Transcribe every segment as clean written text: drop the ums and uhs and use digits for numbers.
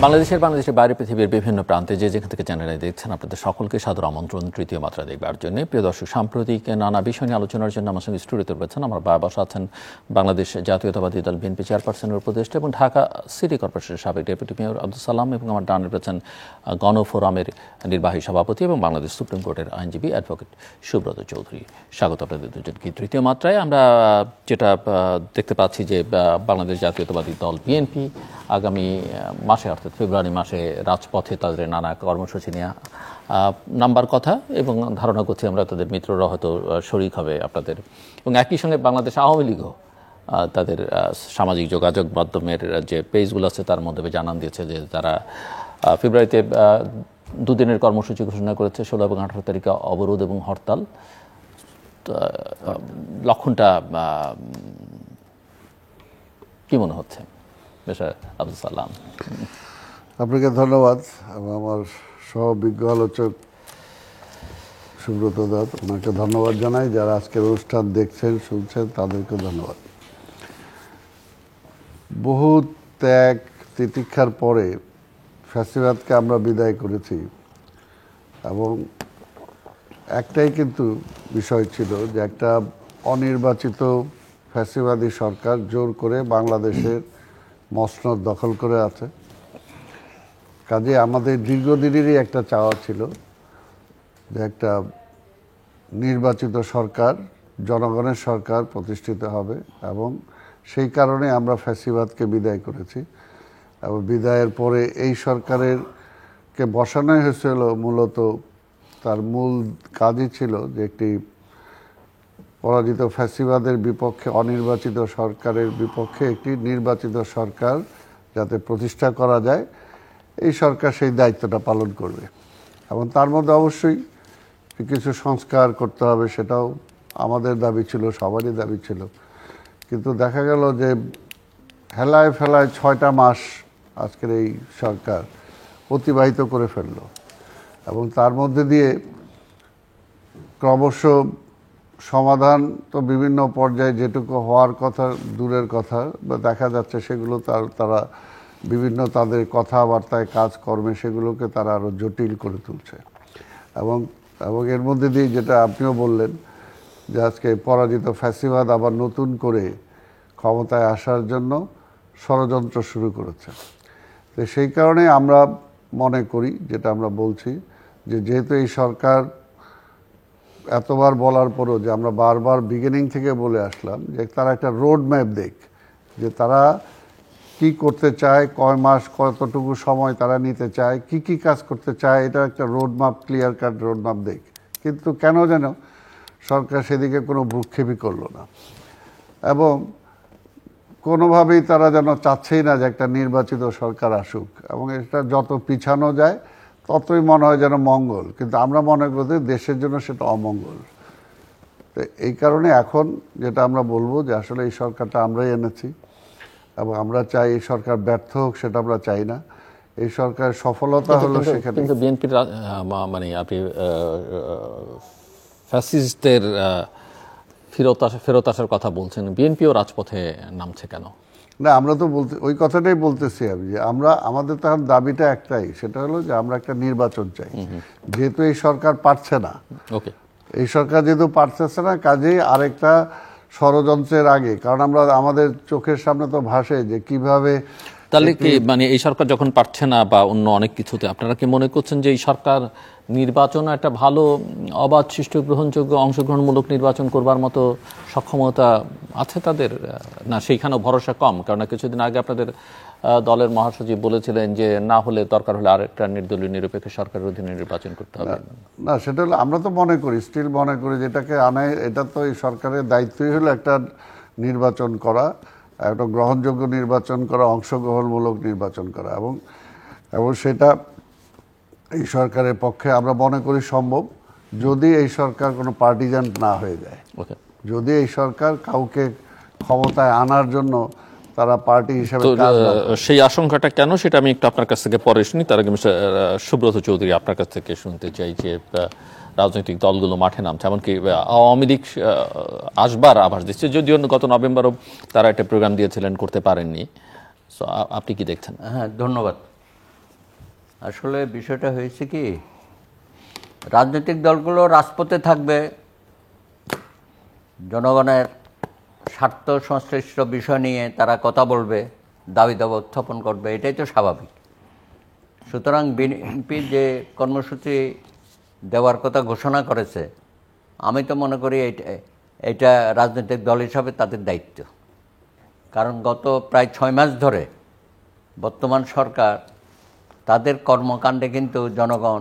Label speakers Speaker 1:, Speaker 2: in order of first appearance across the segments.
Speaker 1: বাংলাদেশের বাইরে পৃথিবীর বিভিন্ন প্রান্তে যে যেখান থেকে চ্যানেলে দেখছেন আপনাদের সকলকে সাদর আমন্ত্রণ তৃতীয় মাত্রা দেখবার জন্য। প্রিয় দর্শক, সাম্প্রতিক নানা বিষয় নিয়ে আলোচনার জন্য আমার সঙ্গে স্টুডিওতে রয়েছেন আমার বসা আছেন বাংলাদেশ জাতীয়তাবাদী দল বিএনপি চেয়ারপারসনের উপদেষ্টা এবং ঢাকা সিটি কর্পোরেশনের সাবেক ডেপুটি মেয়র আব্দুল সালাম, এবং আমার ডানে রয়েছেন গণফোরামের নির্বাহী সভাপতি এবং বাংলাদেশ সুপ্রিম কোর্টের আইনজীবী অ্যাডভোকেট সুব্রত চৌধুরী। স্বাগত আপনাদের দুজনকে তৃতীয় মাত্রায়। আমরা যেটা দেখতে পাচ্ছি যে বাংলাদেশ জাতীয়তাবাদী দল বিএনপি আগামী মাসে অর্থাৎ ফেব্রুয়ারি মাসে রাজপথে তাদের নানা কর্মসূচি নিয়ে নাম্বার কথা, এবং ধারণা করছি আমরা তাদের মিত্ররা হয়তো শরিক হবে আপনাদের, এবং একই সঙ্গে বাংলাদেশ আওয়ামী লীগও তাদের সামাজিক যোগাযোগ মাধ্যমের যে পেজগুলো আছে তার মধ্যে জানান দিয়েছে যে তারা ফেব্রুয়ারিতে দুদিনের কর্মসূচি ঘোষণা করেছে, 16 এবং 18 তারিখে অবরোধ এবং হরতাল। লক্ষণটা কি মনে হচ্ছে আব্দুল সালাম?
Speaker 2: আপনাকে ধন্যবাদ। আমার সহবিজ্ঞ আলোচক সুব্রত দত্ত, ওনাকে ধন্যবাদ জানাই। যারা আজকের অনুষ্ঠান দেখছেন শুনছেন তাদেরকে ধন্যবাদ। বহু ত্যাগ তিতিক্ষার পরে ফ্যাসিবাদকে আমরা বিদায় করেছি, এবং একটাই কিন্তু বিষয় ছিল যে একটা অনির্বাচিত ফ্যাসিবাদী সরকার জোর করে বাংলাদেশের মসনদ দখল করে আছে। কাজে আমাদের দীর্ঘদিনেরই একটা চাওয়া ছিল যে একটা নির্বাচিত সরকার, জনগণের সরকার প্রতিষ্ঠিত হবে, এবং সেই কারণে আমরা ফ্যাসিবাদকে বিদায় করেছি। এবং বিদায়ের পরে এই সরকারেরকে বসানোই হয়েছিল মূলত, তার মূল কাজই ছিল যে একটি পরাজিত ফ্যাসিবাদের বিপক্ষে, অনির্বাচিত সরকারের বিপক্ষে একটি নির্বাচিত সরকার যাতে প্রতিষ্ঠা করা যায়, এই সরকার সেই দায়িত্বটা পালন করবে। এবং তার মধ্যে অবশ্যই কিছু সংস্কার করতে হবে, সেটাও আমাদের দাবি ছিল, সবারই দাবি ছিল। কিন্তু দেখা গেল যে হেলায় ফেলায় 6টা মাস আজকের এই সরকার অতিবাহিত করে ফেলল, এবং তার মধ্যে দিয়ে ক্রমশ সমাধান তো বিভিন্ন পর্যায়ে যেটুকু হওয়ার কথা দূরের কথা, বা দেখা যাচ্ছে সেগুলো তারা বিভিন্ন তাদের কথাবার্তায় কাজকর্মে সেগুলোকে তারা আরও জটিল করে তুলছে। এবং এর মধ্যে দিয়ে যেটা আপনিও বললেন যে আজকে পরাজিত ফ্যাসিবাদ আবার নতুন করে ক্ষমতায় আসার জন্য ষড়যন্ত্র শুরু করেছে। তো সেই কারণে আমরা মনে করি, যেটা আমরা বলছি, যে যেহেতু এই সরকার এতবার বলার পরও, যে আমরা বারবার বিগিনিং থেকে বলে আসলাম যে তারা একটা রোড ম্যাপ দেখ, যে তারা কি করতে চায়, কয় মাস কতটুকু সময় তারা নিতে চায়, কি কি কাজ করতে চায়, এটা একটা road map, clear cut road map দেখ। কিন্তু কেন যেন সরকার সেদিকে কোনো ভ্রুক্ষেপই করলো না, এবং কোনোভাবেই তারা যেন চাচ্ছেই না যে একটা নির্বাচিত সরকার আসুক, এবং এটা যত পিছানো যায় ততই মনে হয় যেন মঙ্গল, কিন্তু আমরা মনে করি দেশের জন্য সেটা অমঙ্গল। তো এই কারণে এখন যেটা আমরা বলবো যে আসলে এই সরকারটা আমরাই এনেছি, এবং আমরা চাই এই সরকার ব্যর্থ হোক, সেটা আমরা চাই না। এই সরকারের সফলতা হলো সেখানে।
Speaker 1: কিন্তু বিএনপির মানে আপনি ফ্যাসিস্টদের ফেরত আসার কথা বলছেন, বিএনপিও রাজপথে নামছে কেন?
Speaker 2: না, আমরা তো ওই কথাটাই বলতেছি আমি, যে আমাদের তখন দাবিটা একটাই, সেটা হলো যে আমরা একটা নির্বাচন চাই। যেহেতু এই সরকার পারছে না,
Speaker 1: ওকে,
Speaker 2: এই সরকার যেহেতু পারতেছে না, কাজেই আরেকটা ষড়যন্ত্রের আগে, কারণ আমরা আমাদের চোখের সামনে তো ভাসে যে কিভাবে।
Speaker 1: তাহলে কি মানে এই সরকার যখন পারছে না বা অন্য অনেক কিছুতে, আপনারা কি মনে করছেন যে এই সরকার নির্বাচন একটা ভালো অবাধ, সুষ্ঠু, গ্রহণযোগ্য, অংশগ্রহণমূলক নির্বাচন করবার মতো সক্ষমতা আছে তাদের? না, সেইখানেও ভরসা কম? কারণ কিছুদিন আগে আপনাদের দলের মহাসচিব বলেছিলেন যে না হলে দরকার হলে আরেকটা নির্দলীয় নিরপেক্ষ সরকারের অধীনে নির্বাচন করতে হবে।
Speaker 2: না, সেটা হলো, আমরা তো মনে করি, স্টিল মনে করি যেটাকে আনায়, এটা তো এই সরকারের দায়িত্বই হলো একটা নির্বাচন করা, একটা গ্রহণযোগ্য নির্বাচন করা, অংশগ্রহণমূলক নির্বাচন করা, এবং সেটা এই সরকারের পক্ষে আমরা মনে করি সম্ভব, যদি এই সরকার কোনো পার্টিজান না হয়ে যায়। যদি এই সরকার কাউকে ক্ষমতায় আনার জন্য তারা পার্টি হিসেবে,
Speaker 1: সেই আশঙ্কাটা কেন সেটা আমি একটু আপনার কাছ থেকে পরে শুনি। তার আগে সুব্রত চৌধুরী আপনার কাছ থেকে শুনতে চাই যে রাজনৈতিক দলগুলো মাঠে নামছে, এমনকি আওয়ামী লীগ আসবার আভাস দিচ্ছে, যদিও গত নভেম্বরও তারা একটা প্রোগ্রাম দিয়েছিলেন, করতে পারেননি। আপনি কি দেখছেন?
Speaker 3: হ্যাঁ, ধন্যবাদ। আসলে বিষয়টা হয়েছে কি, রাজনৈতিক দলগুলো রাজপথে থাকবে, জনগণের স্বার্থ সংশ্লিষ্ট বিষয় নিয়ে তারা কথা বলবে, দাবি দাবা উত্থাপন করবে, এটাই তো স্বাভাবিক। সুতরাং বিএনপি যে কর্মসূচি দেওয়ার কথা ঘোষণা করেছে, আমি তো মনে করি এটা রাজনৈতিক দল হিসাবে তাদের দায়িত্ব। কারণ গত প্রায় 6 মাস ধরে বর্তমান সরকার, তাদের কর্মকাণ্ডে কিন্তু জনগণ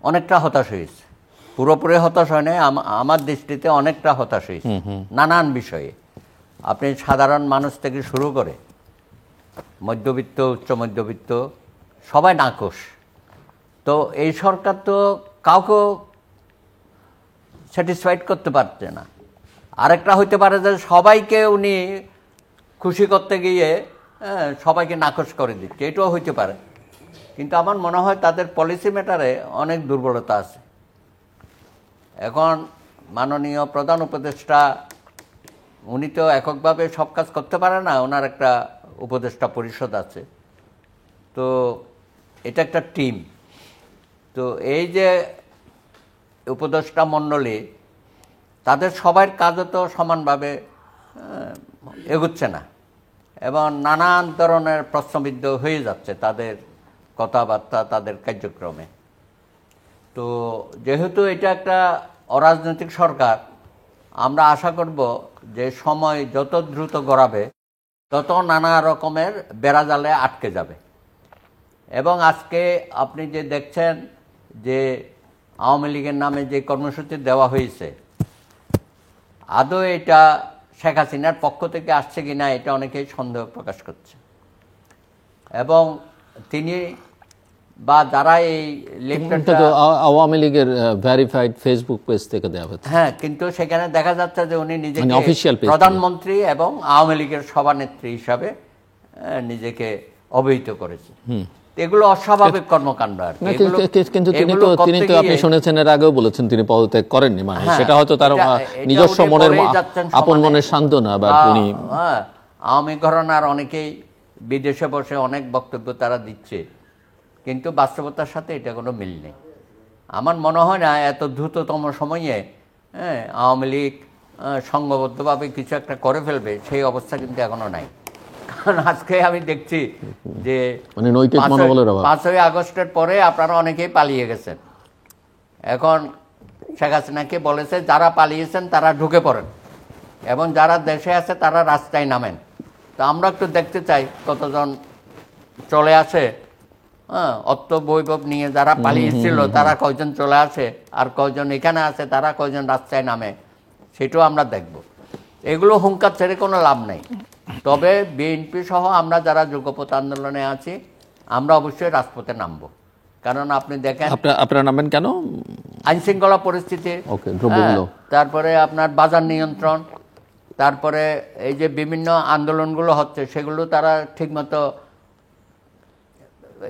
Speaker 3: অনেকটা হতাশ হয়েছে। পুরোপুরি হতাশ হয় নাই, আমার দৃষ্টিতে অনেকটা হতাশ হয়েছে নানান বিষয়ে। আপনি সাধারণ মানুষ থেকে শুরু করে মধ্যবিত্ত, উচ্চ মধ্যবিত্ত, সবাই নাকশ। তো এই সরকার তো কাউকে স্যাটিসফাইড করতে পারছে না। আরেকটা হইতে পারে যে সবাইকে উনি খুশি করতে গিয়ে সবাইকে নাকশ করে দিচ্ছে, এটাও হইতে পারে। কিন্তু আমার মনে হয় তাদের পলিসি ম্যাটারে অনেক দুর্বলতা আছে। এখন মাননীয় প্রধান উপদেষ্টা, উনি তো এককভাবে সব কাজ করতে পারে না, ওনার একটা উপদেষ্টা পরিষদ আছে। তো এটা একটা টিম। তো এই যে উপদেষ্টা মণ্ডলী, তাদের সবার কাজও তো সমানভাবে এগুচ্ছে না, এবং নানান ধরনের প্রশ্নবিদ্ধ হয়ে যাচ্ছে তাদের কথাবার্তা, তাদের কার্যক্রমে। তো যেহেতু এটা একটা অরাজনৈতিক সরকার, আমরা আশা করব যে সময় যত দ্রুত গড়াবে তত নানা রকমের বেড়াজালে আটকে যাবে। এবং আজকে আপনি যে দেখছেন যে আওয়ামী লীগের নামে যে কর্মসূচি দেওয়া হয়েছে, আদৌ এটা শেখ হাসিনার পক্ষ থেকে আসছে কিনা এটা অনেকেই সন্দেহ প্রকাশ করছে। এবং তিনি বা যারা এই লিফলেটটা
Speaker 1: আওয়ামী লীগের ভেরিফাইড ফেসবুক পেজ থেকে দেওয়া হচ্ছে,
Speaker 3: হ্যাঁ, কিন্তু সেখানে দেখা যাচ্ছে যে উনি নিজেকে
Speaker 1: অফিশিয়াল
Speaker 3: প্রধানমন্ত্রী এবং আওয়ামী লীগের সভানেত্রী হিসাবে নিজেকে অবহিত করেছে। এগুলো অস্বাভাবিক কর্মকাণ্ড আর কি।
Speaker 1: কিন্তু তিনি তো আপনি শুনেছেন এর আগেও বলেছেন তিনি পদত্যাগ করেননি, মানে সেটা হয়তো তার নিজস্ব মনের আপন মনের সান্ত্বনা। বা তিনি
Speaker 3: আওয়ামী ঘরানার অনেকেই বিদেশে বসে অনেক বক্তব্য তারা দিচ্ছে, কিন্তু বাস্তবতার সাথে এটা কোনো মিল নেই। আমার মনে হয় না এত দ্রুততম সময়ে আওয়ামী লীগ সংঘবদ্ধভাবে কিছু একটা করে ফেলবে, সেই অবস্থা কিন্তু এখনো নাই। কারণ আজকে আমি দেখছি যে 5ই আগস্টের পরে আপনারা অনেকেই পালিয়ে গেছেন। এখন শেখ হাসিনাকে বলেছে যারা পালিয়েছেন তারা ঢুকে পড়েন, এবং যারা দেশে আছে তারা রাস্তায় নামেন। তো আমরা একটু দেখতে চাই কতজন চলে আসে, অর্থ বৈভব নিয়ে যারা পালিয়েছিল তারা কয়জন চলে আসে, আর কয়জন এখানে আছে তারা কয়জন রাস্তায় নামে, সেটাও আমরা দেখব। এগুলো হুঙ্কার ছেড়ে কোনো লাভ নেই। তবে বিএনপি সহ আমরা যারা যুগপৎ আন্দোলনে আছি, আমরা অবশ্যই রাজপথে নামব। কারণ আপনি দেখেন,
Speaker 1: আপনারা নামবেন কেন?
Speaker 3: আইন শৃঙ্খলা পরিস্থিতি, তারপরে আপনার বাজার নিয়ন্ত্রণ, তারপরে এই যে বিভিন্ন আন্দোলনগুলো হচ্ছে সেগুলো তারা ঠিকমতো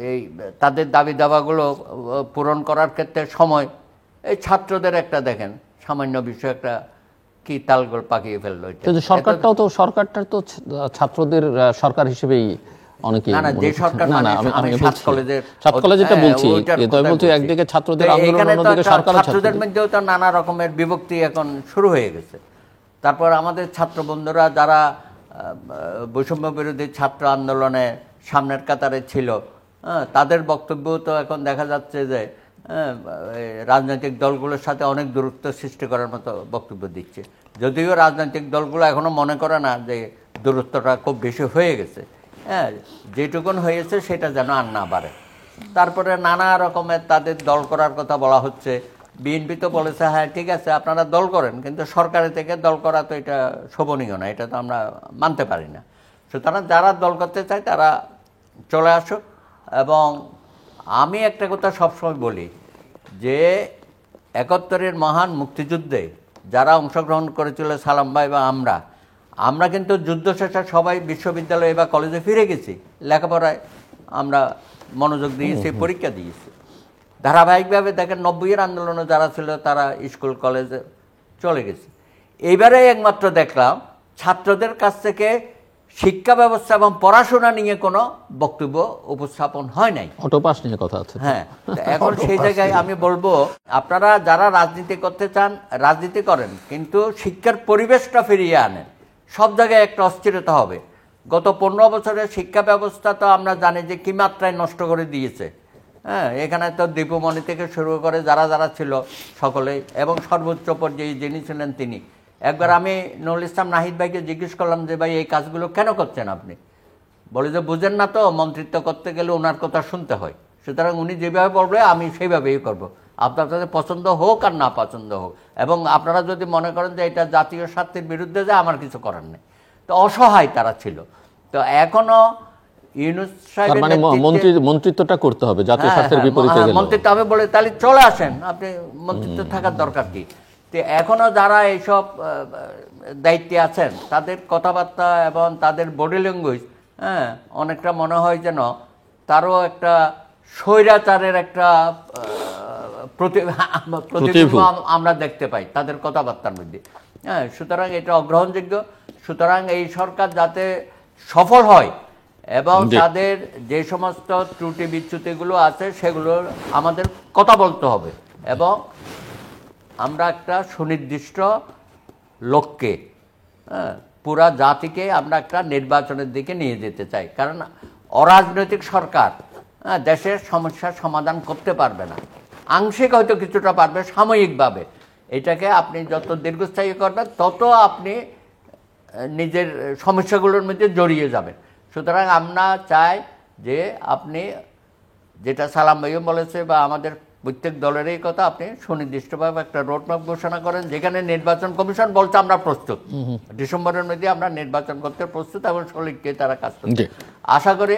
Speaker 3: এই তাদের দাবি দাবাগুলো পূরণ করার ক্ষেত্রে সময়, এই ছাত্রদের একটা দেখেন সামান্য বিষয় একটা কি তালগোল পাকিয়ে ফেললো।
Speaker 1: কিন্তু সরকারটার তো ছাত্রদের সরকার হিসেবেই অনেকে,
Speaker 3: যে সরকার
Speaker 1: একদিকে ছাত্রদের আন্দোলন, অন্যদিকে
Speaker 3: ছাত্রদের মধ্যেও তো নানা রকমের বিভক্তি এখন শুরু হয়ে গেছে। তারপর আমাদের ছাত্র বন্ধুরা যারা বৈষম্য বিরোধী ছাত্র আন্দোলনে সামনের কাতারে ছিল, তাদের বক্তব্য তো এখন দেখা যাচ্ছে যে রাজনৈতিক দলগুলোর সাথে অনেক দূরত্ব সৃষ্টি করার মতো বক্তব্য দিচ্ছে। যদিও রাজনৈতিক দলগুলো এখনো মনে করে না যে দূরত্বটা খুব বেশি হয়ে গেছে, যেটুকুন হয়েছে সেটা যেন আর না বাড়ে। তারপরে নানা রকমের তাদের দল করার কথা বলা হচ্ছে। বিএনপি তো বলেছে হ্যাঁ ঠিক আছে আপনারা দল করেন, কিন্তু সরকারের থেকে দল করা তো এটা শোভনীয় না, এটা তো আমরা মানতে পারি না। সুতরাং যারা দল করতে চায় তারা চলে আসুক। এবং আমি একটা কথা সবসময় বলি যে ৭১-এর মহান মুক্তিযুদ্ধে যারা অংশগ্রহণ করেছিল, সালাম ভাই বা আমরা কিন্তু যুদ্ধ শেষে সবাই বিশ্ববিদ্যালয়ে বা কলেজে ফিরে গেছি, লেখাপড়ায় আমরা মনোযোগ দিয়েছি, পরীক্ষা দিয়েছি ধারাবাহিকভাবে। দেখেন ৯০-এর আন্দোলনে যারা ছিল তারা স্কুল কলেজে চলে গেছে। এইবারে একমাত্র দেখলাম ছাত্রদের কাছ থেকে শিক্ষা ব্যবস্থা এবং পড়াশোনা নিয়ে কোনো বক্তব্য উপস্থাপন হয় নাই।
Speaker 1: অটোপাস নিয়ে কথা আছে।
Speaker 3: হ্যাঁ, এখন সেই জায়গায় আমি বলবো আপনারা যারা রাজনীতি করতে চান রাজনীতি করেন, কিন্তু শিক্ষার পরিবেশটা ফিরিয়ে আনেন। সব জায়গায় একটা অস্থিরতা হবে। গত 15 বছরের শিক্ষা ব্যবস্থা তো আমরা জানি যে কি মাত্রায় নষ্ট করে দিয়েছে। হ্যাঁ, এখানে তো দীপুমণি থেকে শুরু করে যারা যারা ছিল সকলেই, এবং সর্বোচ্চ পর্যায়ে যিনি ছিলেন তিনি। একবার আমি নুরুল ইসলাম নাহিদ ভাইকে জিজ্ঞেস করলাম যে ভাই এই কাজগুলো কেন করছেন আপনি? বলে যে বুঝেন না তো, মন্ত্রিত্ব করতে গেলে ওনার কথা শুনতে হয়, সুতরাং উনি যেভাবে বলবে আমি সেইভাবেই করব, আপনাদের পছন্দ হোক আর না পছন্দ হোক, এবং আপনারা যদি মনে করেন যে এটা জাতীয় স্বার্থের বিরুদ্ধে যায় আমার কিছু করার নেই। তো অসহায় তারা ছিল। তো এখনো ইউনূস সাহেবের
Speaker 1: মানে মন্ত্রিত্বটা করতে হবে জাতীয় স্বার্থের বিপরীতে গেলে।
Speaker 3: মন্ত্রিত্ব আমি বলে তাহলে চলে আসেন, আপনি মন্ত্রিত্ব থাকার দরকার কি? তো এখনো যারা এইসব দায়িত্বে আছেন তাদের কথাবার্তা এবং তাদের বডি ল্যাঙ্গুয়েজ, হ্যাঁ, অনেকটা মনে হয় যেন তারও একটা স্বৈরাচারের একটা প্রতিবিম্ব আমরা দেখতে পাই তাদের কথাবার্তার মধ্যে। হ্যাঁ, সুতরাং এটা অগ্রহণযোগ্য। সুতরাং এই সরকার যাতে সফল হয় এবং তাদের যে সমস্ত ত্রুটি বিচ্যুতিগুলো আছে সেগুলো আমাদের কথা বলতে হবে, এবং আমরা একটা সুনির্দিষ্ট লক্ষ্যে পুরা জাতিকে আমরা একটা নির্বাচনের দিকে নিয়ে যেতে চাই। কারণ অরাজনৈতিক সরকার দেশের সমস্যার সমাধান করতে পারবে না। আংশিক হয়তো কিছুটা পারবে সাময়িকভাবে। এটাকে আপনি যত দীর্ঘস্থায়ী করবেন তত আপনি নিজের সমস্যাগুলোর মধ্যে জড়িয়ে যাবেন। সুতরাং আমরা চাই যে আপনি যেটা সালাম ভাইও বলেছে বা আমাদের প্রত্যেক দলের এই কথা, আপনি সুনির্দিষ্টভাবে একটা রোডম্যাপ ঘোষণা করেন যেখানে নির্বাচন কমিশন বলছে আমরা প্রস্তুত, ডিসেম্বরের মধ্যে আমরা নির্বাচন করতে প্রস্তুত, এবং সলিডকে তারা কাজ করছে। আশা করি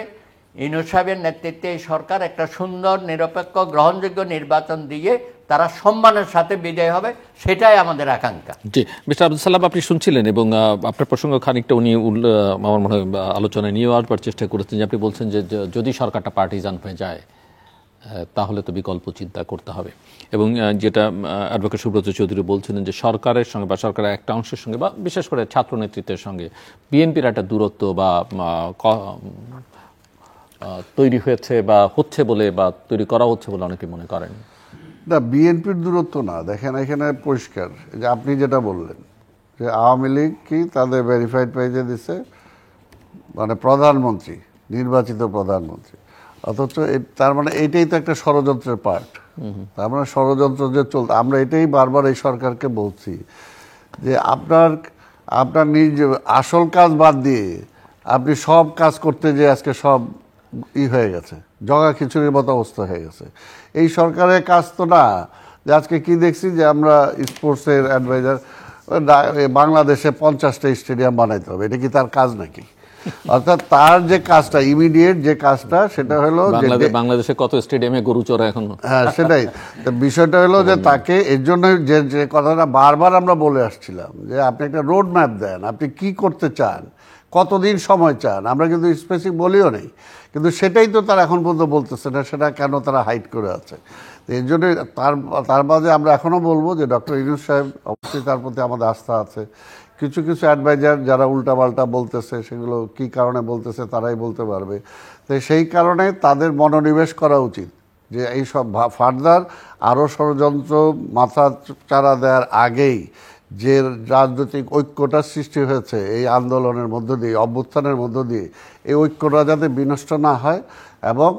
Speaker 3: ইউনূস সাহেবের নেতৃত্বে এই সরকার একটা সুন্দর নিরপেক্ষ গ্রহণযোগ্য নির্বাচন দিয়ে তারা সম্মানের সাথে বিদায় হবে, সেটাই আমাদের আকাঙ্ক্ষা।
Speaker 1: জি, মিস্টার আব্দুল সালাম, আপনি শুনছিলেন এবং আপনার প্রসঙ্গ খানিকটা উনি আমার মনে হয় আলোচনায় নিয়ে আসবার চেষ্টা করেছেন, যে আপনি বলছেন যে যদি সরকারটা পার্টিজান হয়ে যায় তাহলে তো বিকল্প চিন্তা করতে হবে। এবং যেটা অ্যাডভোকেট সুব্রত চৌধুরী বলছিলেন যে সরকারের সঙ্গে বা সরকারের একটা অংশের সঙ্গে বা বিশেষ করে ছাত্র নেতৃত্বের সঙ্গে বিএনপির একটা দূরত্ব বা তৈরি হয়েছে বা হচ্ছে বলে বা তৈরি করা হচ্ছে বলে অনেকে মনে করেন।
Speaker 2: না, বিএনপির দূরত্ব না। দেখেন এখানে পরিষ্কার যে আপনি যেটা বললেন যে আওয়ামী লীগ কি তাদের ভেরিফাইড পেজে দিচ্ছে, মানে প্রধানমন্ত্রী, নির্বাচিত প্রধানমন্ত্রী, অথচ তার মানে এইটাই তো একটা ষড়যন্ত্রের পার্ট। তার মানে ষড়যন্ত্র যে চলতে, আমরা এটাই বারবার এই সরকারকে বলছি যে আপনার নিজ আসল কাজ বাদ দিয়ে আপনি সব কাজ করতে যে আজকে সব হয়ে গেছে, জগা খিচুড়ির মতো অবস্থা হয়ে গেছে। এই সরকারের কাজ তো না যে আজকে কি দেখছি যে আমরা স্পোর্টসের অ্যাডভাইজার বাংলাদেশে 50টা স্টেডিয়াম বানাইতে হবে, এটা কি তার কাজ নাকি? অর্থাৎ তার যে কাজটা ইমিডিয়েট যে কাজটা সেটা হলো
Speaker 1: বাংলাদেশে কত স্টেডিয়ামে গরু চড়া এখন।
Speaker 2: হ্যাঁ, সেটাই বিষয়টা হলো যে তাকে এর জন্য যে কথাটা বারবার আমরা বলে আসছিলাম যে আপনি একটা রোড ম্যাপ দেন, আপনি কি করতে চান, কতদিন সময় চান। আমরা কিন্তু স্পেসিফিক বলিও নেই, কিন্তু সেটাই তো তারা এখন পর্যন্ত বলতেছে না। সেটা কেন তারা হাইড করে আছে? এর জন্য তার মাঝে আমরা এখনও বলবো যে ডক্টর ইউনূস সাহেব অবশ্যই তার প্রতি আমাদের আস্থা আছে। কিছু কিছু অ্যাডভাইজার যারা উল্টাপাল্টা বলতেছে সেগুলো কি কারণে বলতেছে তারাই বলতে পারবে। তো সেই কারণে তাদের মনোনিবেশ করা উচিত যে এই সব ফার্দার আরও ষড়যন্ত্র মাথা চারা দেওয়ার আগেই যে রাজনৈতিক ঐক্যটার সৃষ্টি হয়েছে এই আন্দোলনের মধ্য দিয়ে, অভ্যুত্থানের মধ্য দিয়ে, এই ঐক্যটা যাতে বিনষ্ট না হয়, এবং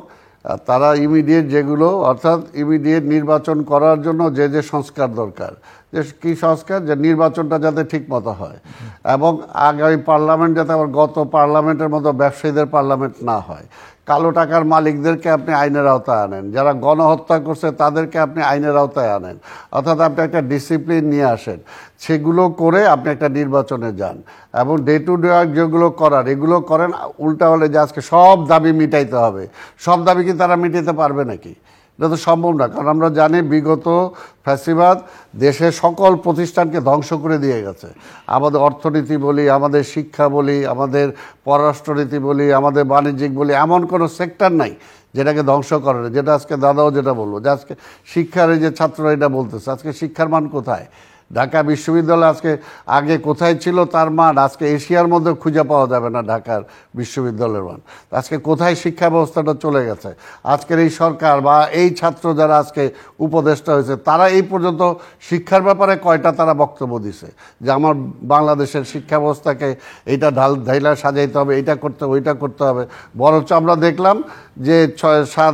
Speaker 2: তারা ইমিডিয়েট যেগুলো অর্থাৎ ইমিডিয়েট নির্বাচন করার জন্য যে যে সংস্কার দরকার, যে কী সংস্কার, যে নির্বাচনটা যাতে ঠিক মতো হয়, এবং আগামী পার্লামেন্ট যাতে আবার গত পার্লামেন্টের মতো ব্যবসায়ীদের পার্লামেন্ট না হয়। কালো টাকার মালিকদেরকে আপনি আইনের আওতায় আনেন, যারা গণহত্যা করছে তাদেরকে আপনি আইনের আওতায় আনেন, অর্থাৎ আপনি একটা ডিসিপ্লিন নিয়ে আসেন। সেগুলো করে আপনি একটা নির্বাচনে যান, এবং ডে টু ডে যেগুলো করার এগুলো করেন। উল্টা হলে যে আজকে সব দাবি মিটাইতে হবে, সব দাবি কি তারা মিটাতে পারবে নাকি? এটা তো সম্ভব না। কারণ আমরা জানি বিগত ফ্যাসিবাদ দেশের সকল প্রতিষ্ঠানকে ধ্বংস করে দিয়ে গেছে। আমাদের অর্থনীতি বলি, আমাদের শিক্ষা বলি, আমাদের পররাষ্ট্রনীতি বলি, আমাদের বাণিজ্যিক বলি, এমন কোনো সেক্টর নাই যেটাকে ধ্বংস করে না। যেটা আজকে দাদাও যেটা বলবো যে আজকে শিক্ষার এই যে ছাত্ররা এটা বলতেছে, আজকে শিক্ষার মান কোথায়? ঢাকা বিশ্ববিদ্যালয় আজকে আগে কোথায় ছিল তার মান আজকে এশিয়ার মধ্যে খুঁজে পাওয়া যাবে না ঢাকার বিশ্ববিদ্যালয়ের মান। আজকে কোথায় শিক্ষা ব্যবস্থাটা চলে গেছে। আজকের এই সরকার বা এই ছাত্র যারা আজকে উপদেষ্টা হয়েছে তারা এই পর্যন্ত শিক্ষার ব্যাপারে কয়টা তারা বক্তব্য দিছে যে আমার বাংলাদেশের শিক্ষা ব্যবস্থাকে এইটা ঢাইলা সাজাইতে হবে, এইটা করতে হবে, ওইটা করতে হবে। বরঞ্চ আমরা দেখলাম যে 6-7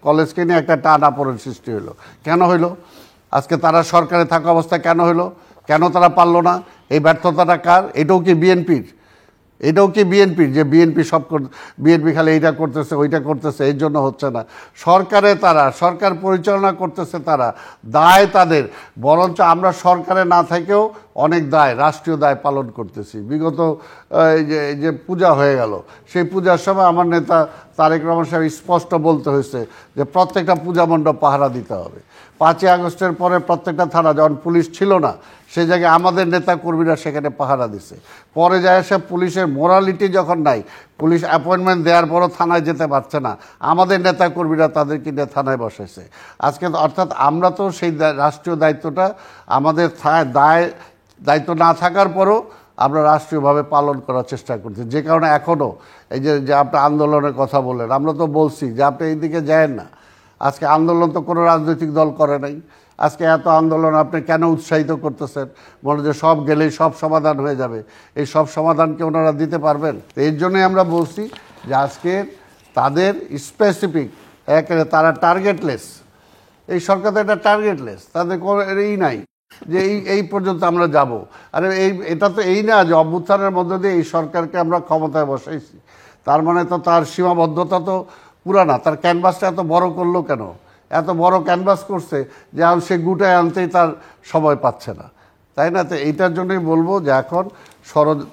Speaker 2: কলেজকে নিয়ে একটা টানাপোড়েন সৃষ্টি হলো। কেন হইলো? আজকে তারা সরকারে থাকা অবস্থায় কেন হলো, কেন তারা পারলো না? এই ব্যর্থতাটা কার? এটাও কি বিএনপির? এটাও কি বিএনপির যে বিএনপি খালি এইটা করতেছে ওইটা করতেছে এর জন্য হচ্ছে না? সরকার পরিচালনা করতেছে তারা, দায় তাদের। বরঞ্চ আমরা সরকারে না থেকেও অনেক দায়, রাষ্ট্রীয় দায় পালন করতেছি। বিগত যে পূজা হয়ে গেল, সেই পূজার সময় আমার নেতা তারেক রহমান সাহেব স্পষ্ট বলতে হয়েছে যে প্রত্যেকটা পূজা মণ্ডপ পাহারা দিতে হবে। 5ই আগস্টের পরে প্রত্যেকটা থানা যখন পুলিশ ছিল না সেই জায়গায় আমাদের নেতা কর্মীরা সেখানে পাহারা দিছে। পরে যায় এসে পুলিশের মোরালিটি যখন নাই, পুলিশ অ্যাপয়েন্টমেন্ট দেওয়ার পরও থানায় যেতে পারছে না, আমাদের নেতা কর্মীরা তাদেরকে নিয়ে থানায় বসেছে। আজকে অর্থাৎ আমরা তো সেই রাষ্ট্রীয় দায়িত্বটা আমাদের দায়িত্ব না থাকার পরও আমরা রাষ্ট্রীয়ভাবে পালন করার চেষ্টা করছি। যে কারণে এখনও এই যে আপনি আন্দোলনের কথা বললেন, আমরা তো বলছি যে আপনি এই দিকে যায়েন না। আজকে আন্দোলন তো কোনো রাজনৈতিক দল করে নাই। আজকে এত আন্দোলন আপনি কেন উৎসাহিত করতেছেন? মনে যে সব গেলেই সব সমাধান হয়ে যাবে, এই সব সমাধানকে ওনারা দিতে পারবেন? তো এর জন্যই আমরা বলছি যে আজকে তাদের স্পেসিফিক একেবারে তারা টার্গেটলেস, এই সরকার তো এটা টার্গেটলেস, তাদের কোনো নাই যে এই পর্যন্ত আমরা যাব। আরে এটা তো এই না যে অভ্যুত্থানের মধ্য দিয়ে এই সরকারকে আমরা ক্ষমতায় বসাইছি, তার মানে তো তার সীমাবদ্ধতা তো পুরানা। তার ক্যানভাসটা এত বড় করলো কেন? এত বড় ক্যানভাস করছে যে সে গুটায় আনতেই তার সময় পাচ্ছে না, তাই না? তো এইটার জন্যই বলবো যে এখন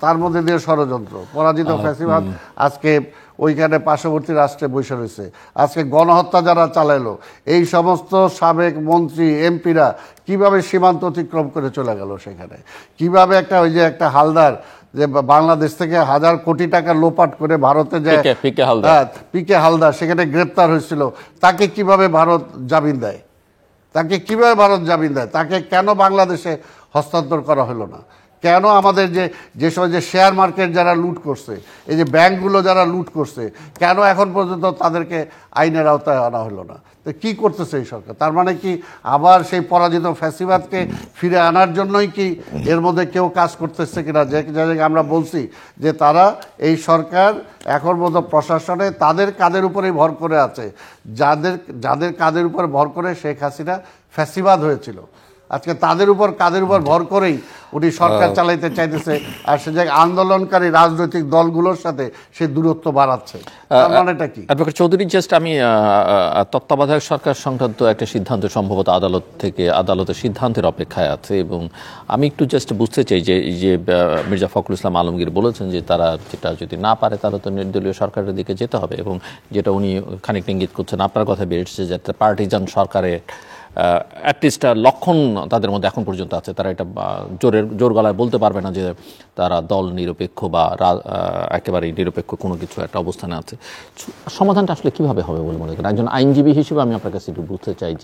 Speaker 2: তার মধ্যে দিয়ে ষড়যন্ত্র, পরাজিত ফ্যাসিবাদ আজকে ওইখানে পার্শ্ববর্তী রাষ্ট্রে বসে রয়েছে। আজকে গণহত্যা যারা চালাইলো, এই সমস্ত সাবেক মন্ত্রী এমপিরা কিভাবে সীমান্ত অতিক্রম করে চলে গেল সেখানে, কিভাবে একটা হালদার যে বাংলাদেশ থেকে 1000 কোটি টাকা লোপাট করে ভারতে যায়, পিকে হালদার সেখানে গ্রেপ্তার হয়েছিল, তাকে কিভাবে ভারত জামিন দেয়? তাকে কেন বাংলাদেশে হস্তান্তর করা হলো না? কেন আমাদের যে সময় যে শেয়ার মার্কেট যারা লুট করছে, এই যে ব্যাংকগুলো যারা লুট করছে, কেন এখন পর্যন্ত তাদেরকে আইনের আওতায় আনা হলো না? তো কী করতেছে এই সরকার? তার মানে কি আবার সেই পরাজিত ফ্যাসিবাদকে ফিরে আনার জন্যই কি এর মধ্যে কেউ কাজ করতেছে কিনা? যে জায়গায় আমরা বলছি যে তারা এই সরকার এখন মতো প্রশাসনে তাদের কাদের উপরেই ভর করে আছে, যাদের কাদের উপর ভর করে শেখ হাসিনা ফ্যাসিবাদ হয়েছিল। আজকে তাদের উপর ভর করেই উনি সরকার চালাইতে চাইতেছে, আর সে জায়গায় আন্দোলনকারী রাজনৈতিক দলগুলোর সাথে সে দূরত্ব বাড়াচ্ছে। মানেটা কি?
Speaker 1: অ্যাডভোকেট চৌধুরী, জাস্ট আমি তত্ত্বাবধায়ক সরকার সংক্রান্ত একটা সিদ্ধান্ত সম্ভবত আদালতের সিদ্ধান্তের অপেক্ষায় আছে, এবং আমি একটু জাস্ট বুঝতে চাই যে মির্জা ফখরুল ইসলাম আলমগীর বলেছেন যে তারা যেটা যদি না পারে তাহলে তো নির্দলীয় সরকারের দিকে যেতে হবে, এবং যেটা উনি খানিকটা ইঙ্গিত করছেন, আপনার কথা বেরিয়েছে যে পার্টিজান সরকারের অ্যাটলিস্ট লক্ষণ তাদের মধ্যে এখন পর্যন্ত আছে। তারা এটা জোর গলায় বলতে পারবে না যে তারা দল নিরপেক্ষ বা একেবারেই নিরপেক্ষ কোনো কিছু একটা অবস্থানে আছে। সমাধানটা আসলে কিভাবে হবে বলে মনে করেন? একজন আইনজীবী হিসেবে আমি আপনার কাছে একটু বুঝতে চাই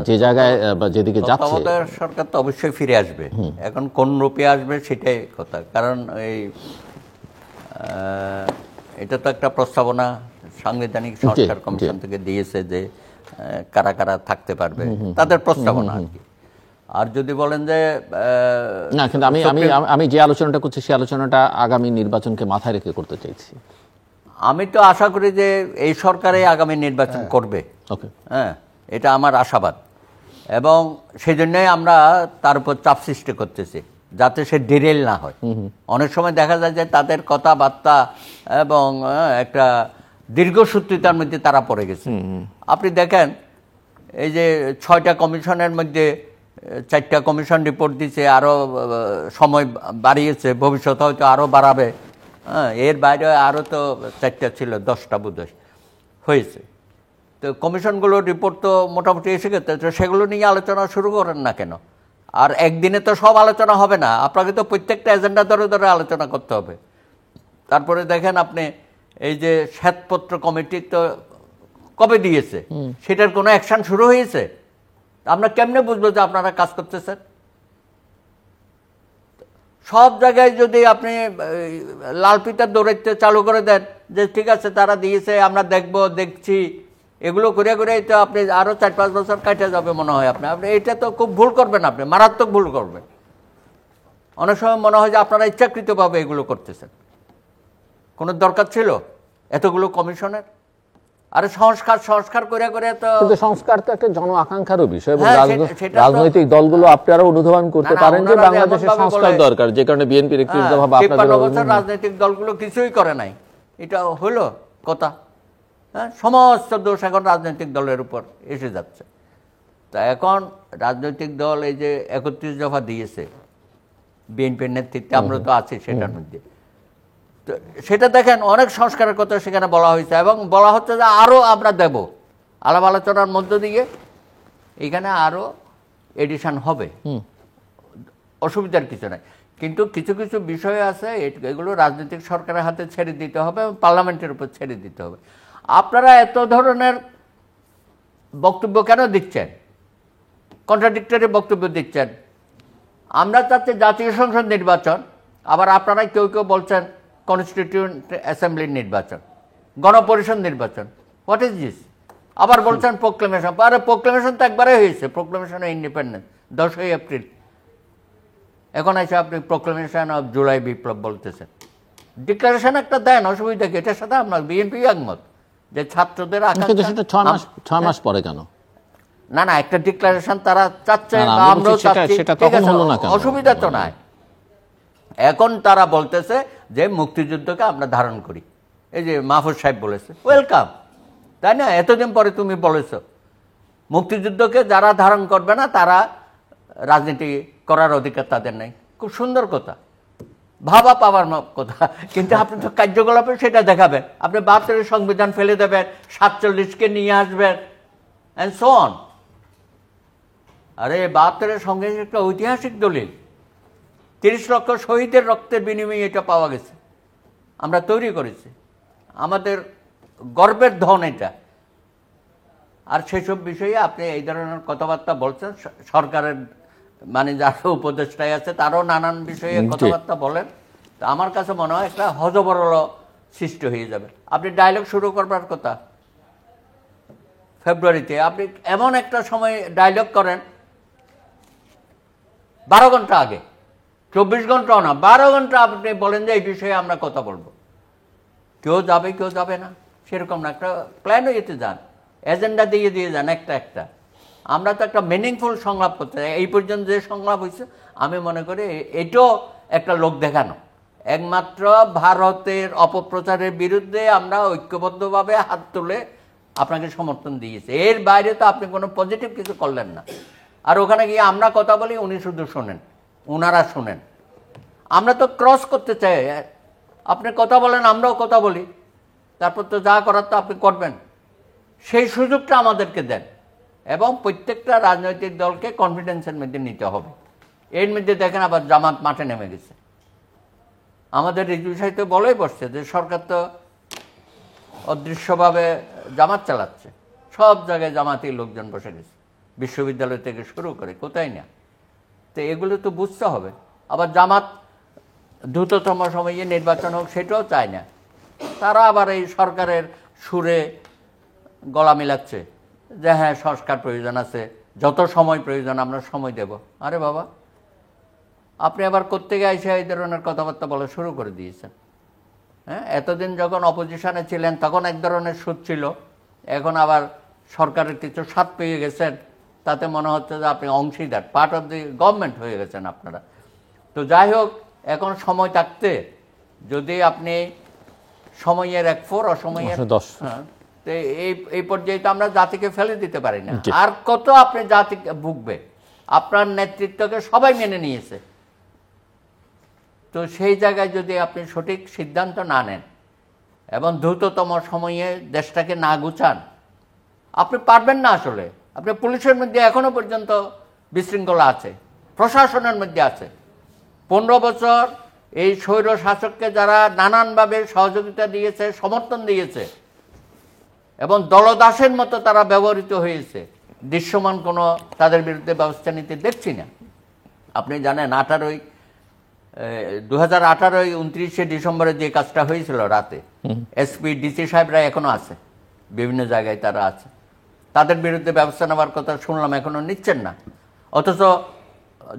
Speaker 1: যে জায়গায় বা যেদিকে যাচ্ছে
Speaker 3: সরকার তো অবশ্যই ফিরে আসবে। এখন কোন রূপে আসবে সেটাই কথা, কারণ এটা তো একটা প্রস্তাবনা সাংবিধানিক সংস্কার কমিশন থেকে দিয়েছে যে কারা কারা থাকতে পারবে, তাদের প্রস্তাবনা আর কি। আর যদি বলেন যে
Speaker 1: না, কিন্তু আমি যে আলোচনাটা করছি সেই আলোচনাটা আগামী নির্বাচনকে মাথায় রেখে করতে চাইছি।
Speaker 3: আমি তো আশা করি যে এই সরকারে আগামী নির্বাচন করবে, হ্যাঁ, এটা আমার আশাবাদ, এবং সেই জন্যই আমরা তার উপর চাপ সৃষ্টি করতেছি যাতে সে ডিরেল না হয়। অনেক সময় দেখা যায় যে তাদের কথাবার্তা এবং একটা দীর্ঘসূত্রিতার মধ্যে তারা পড়ে গেছে। আপনি দেখেন এই যে 6টা কমিশনের মধ্যে 4টা কমিশন রিপোর্ট দিচ্ছে, আরও সময় বাড়িয়েছে, ভবিষ্যতে হয়তো আরও বাড়াবে। হ্যাঁ, এর বাইরে আরও তো 4টা ছিল, 10টা বোধহয় হয়েছে। তো কমিশনগুলোর রিপোর্ট তো মোটামুটি এসে গেছে, তো সেগুলো নিয়ে আলোচনা শুরু করেন না কেন? আর একদিনে তো সব আলোচনা হবে না, আপনাকে তো প্রত্যেকটা এজেন্ডা ধরে ধরে আলোচনা করতে হবে। তারপরে দেখেন আপনি এই যে শ্বেতপত্র কমিটি তো কবে দিয়েছে, সেটার কোনো অ্যাকশন শুরু হয়েছে? আমরা কেমনে বুঝবো যে আপনারা কাজ করতেছেন? সব জায়গায় যদি আপনি লাল ফিতার দৌড়াইতে চালু করে দেন যে ঠিক আছে তারা দিয়েছে আমরা দেখছি, এগুলো করে করে তো আপনি আরো 4-5 বছর কাটে যাবে মনে হয়। আপনি এটা তো খুব ভুল করবেন, আপনি মারাত্মক ভুল করবেন। অনেক সময় মনে হয় যে আপনারা ইচ্ছাকৃতভাবে এগুলো করতেছেন। কোনো দরকার ছিল এতগুলো কমিশনের? আরে সংস্কার করে করে তো,
Speaker 1: কিন্তু সংস্কার তো একটা জন আকাঙ্ক্ষারও বিষয় এবং
Speaker 3: হ্যাঁ, সেটা তো-
Speaker 1: রাজনৈতিক দলগুলো আপনারা অনুধাবন করতে
Speaker 3: না, না,
Speaker 1: পারেন যে
Speaker 3: ওনারা
Speaker 1: বাংলাদেশে
Speaker 3: যেমনভাবে
Speaker 1: সংস্কার
Speaker 3: বলে-
Speaker 1: দরকার, যে কারণে বিএনপির একটি ভাবে
Speaker 3: 53 বছর রাজনৈতিক দলগুলো কিছুই করে নাই, এটা হলো কথা? হ্যাঁ, সমস্ত দোষ এখন রাজনৈতিক দলের উপর এসে যাচ্ছে। তা এখন রাজনৈতিক দল এই যে 31 দফা দিয়েছে বিএনপির নেতৃত্বে, আমরা তো আছি সেটার মধ্যে, তো সেটা দেখেন অনেক সংস্কারের কথা সেখানে বলা হয়েছে এবং বলা হচ্ছে যে আরো আমরা দেব, আলাপ আলোচনার মধ্য দিয়ে এখানে আরো এডিশন হবে, অসুবিধার কিছু নাই। কিন্তু কিছু কিছু বিষয় আছে এগুলো রাজনৈতিক সরকারের হাতে ছেড়ে দিতে হবে এবং পার্লামেন্টের উপর ছেড়ে দিতে হবে। আপনারা এত ধরনের বক্তব্য কেন দিচ্ছেন, কন্ট্রাডিক্টরি বক্তব্য দিচ্ছেন? আমরা চাচ্ছি জাতীয় সংসদ নির্বাচন, আবার আপনারা কেউ কেউ বলছেন কনস্টিটিউয়েন্ট অ্যাসেম্বলির নির্বাচন, গণপরিষদ নির্বাচন। What is this? আবার বলছেন প্রোক্লেমেশন। আরে প্রোক্লেমেশন তো একবারে হয়েছে, প্রোক্লেমেশন অফ ইন্ডিপেন্ডেন্স 10ই এপ্রিল। এখন এসে আপনি প্রোক্লেমেশন অফ জুলাই বিপ্লব বলতেছেন। ডিক্লারেশন একটা দেন, অসুবিধা কি? এটার সাথে আপনার বিএনপি একমত যে ছাত্রদের
Speaker 1: কিন্তু সেটা 6 মাস পরে কেন?
Speaker 3: না না, একটা ডিক্লারেশন তারা চাচ্ছে,
Speaker 1: না, আমি
Speaker 3: আমরাও
Speaker 1: বলছি
Speaker 3: চাচ্ছি,
Speaker 1: সেটা
Speaker 3: ঠিক
Speaker 1: তখন
Speaker 3: আছে,
Speaker 1: হলো না কেন?
Speaker 3: অসুবিধা তো নাই। এখন তারা বলতেছে যে মুক্তিযুদ্ধকে আমরা ধারণ করি, এই যে মাহফুজ সাহেব বলেছে, ওয়েলকাম, তাই না? এতদিন পরে তুমি বলেছ মুক্তিযুদ্ধকে যারা ধারণ করবে না তারা রাজনীতি করার অধিকার তাদের নেই। খুব সুন্দর কথা, ভাবা পাওয়ার কথা, কিন্তু আপনি তো কার্যকলাপে সেটা দেখাবেন। আপনি 72 সংবিধান ফেলে দেবেন, 47কে নিয়ে আসবেন অ্যান্ড সো অন। আরে 72 সংবিধান একটা ঐতিহাসিক দলিল, 30 লক্ষ শহীদের রক্তের বিনিময়ে এটা পাওয়া গেছে, আমরা তৈরি করেছি, আমাদের গর্বের ধন এটা। আর সেসব বিষয়ে আপনি এই ধরনের কথাবার্তা বলছেন, সরকারের মানে যারা উপদেষ্টায় আছে তারাও নানান বিষয়ে কথাবার্তা বলেন। তো আমার কাছে মনে হয় একটা হজবরল সৃষ্টি হয়ে যাবে। আপনি ডায়লগ শুরু করবার কথা ফেব্রুয়ারিতে, আপনি এমন একটা সময় ডায়লগ করেন 12 ঘন্টা আগে, 24 ঘন্টাও না, 12 ঘন্টা আপনি বলেন যে এই বিষয়ে আমরা কথা বলবো। কেউ যাবে কেউ যাবে না সেরকম না, একটা প্ল্যান হয়েতে যান, এজেন্ডা দিয়ে যান একটা একটা। আমরা তো একটা মিনিংফুল সংলাপ করতে চাই। এই পর্যন্ত যে সংলাপ হয়েছে আমি মনে করি এটাও একটা লোক দেখানো। একমাত্র ভারতের অপপ্রচারের বিরুদ্ধে আমরা ঐক্যবদ্ধভাবে হাত তুলে আপনাকে সমর্থন দিয়েছে, এর বাইরে তো আপনি কোনো পজিটিভ কিছু করলেন না। আর ওখানে গিয়ে আমরা কথা বলি, উনি শুধু শোনেন, ওনারা শোনেন। আমরা তো ক্রস করতে চাই, আপনি কথা বলেন আমরাও কথা বলি, তারপর তো যা করার তো আপনি করবেন। সেই সুযোগটা আমাদেরকে দেন এবং প্রত্যেকটা রাজনৈতিক দলকে কনফিডেন্সের মধ্যে নিতে হবে। এর মধ্যে দেখেন আবার জামাত মাঠে নেমে গেছে। আমাদের রিজভী সাহিত্য বলেই বসছে যে সরকার তো অদৃশ্যভাবে জামাত চালাচ্ছে, সব জায়গায় জামাতি লোকজন বসে গেছে, বিশ্ববিদ্যালয় থেকে শুরু করে কোথায় না। তো এগুলো তো বুঝতে হবে। আবার জামাত দ্রুততম সময়ে নির্বাচন হোক সেটাও চায় না, তারা আবার এই সরকারের সুরে গলা মিলাচ্ছে যে হ্যাঁ সংস্কার প্রয়োজন আছে, যত সময় প্রয়োজন আমরা সময় দেব। আরে বাবা, আপনি আবার কোত্থেকে এসে এই ধরনের কথাবার্তা বলা শুরু করে দিয়েছেন? হ্যাঁ, এতদিন যখন অপোজিশনে ছিলেন তখন এক ধরনের সুদ ছিল, এখন আবার সরকারের কিছু স্বাদ পেয়ে গেছেন, তাতে মনে হচ্ছে যে আপনি অংশীদার, পার্ট অফ দি গভর্নমেন্ট হয়ে গেছেন আপনারা। তো যাই হোক, এখন সময় থাকতে যদি আপনি সময়ের 1/4 অসময়ের
Speaker 1: 10,
Speaker 3: হ্যাঁ, তো এই পর্যায়ে তো আমরা জাতিকে ফেলে দিতে পারি না। আর কত আপনি জাতিকে ভুগবে? আপনার নেতৃত্বকে সবাই মেনে নিয়েছে, তো সেই জায়গায় যদি আপনি সঠিক সিদ্ধান্ত না নেন এবং দ্রুততম সময়ে দেশটাকে না গুছান, আপনি পারবেন না। আসলে আপনি পুলিশের মধ্যে এখনো পর্যন্ত বিশৃঙ্খলা আছে, প্রশাসনের মধ্যে আছে। 15 বছর এই স্বৈর শাসককে যারা নানানভাবে সহযোগিতা দিয়েছে, সমর্থন দিয়েছে এবং দলদাসের মতো তারা ব্যবহৃত হয়েছে, দৃশ্যমান কোনো তাদের বিরুদ্ধে ব্যবস্থা নিতে দেখছি না। আপনি জানেন 2018 ডিসেম্বরে যে কাজটা হয়েছিল রাতে, এসপি ডিসি সাহেবরা এখনো আছে, বিভিন্ন জায়গায় তারা আছে, তাদের বিরুদ্ধে ব্যবস্থা নেওয়ার কথা শুনলাম, এখনো নিচ্ছেন না। অথচ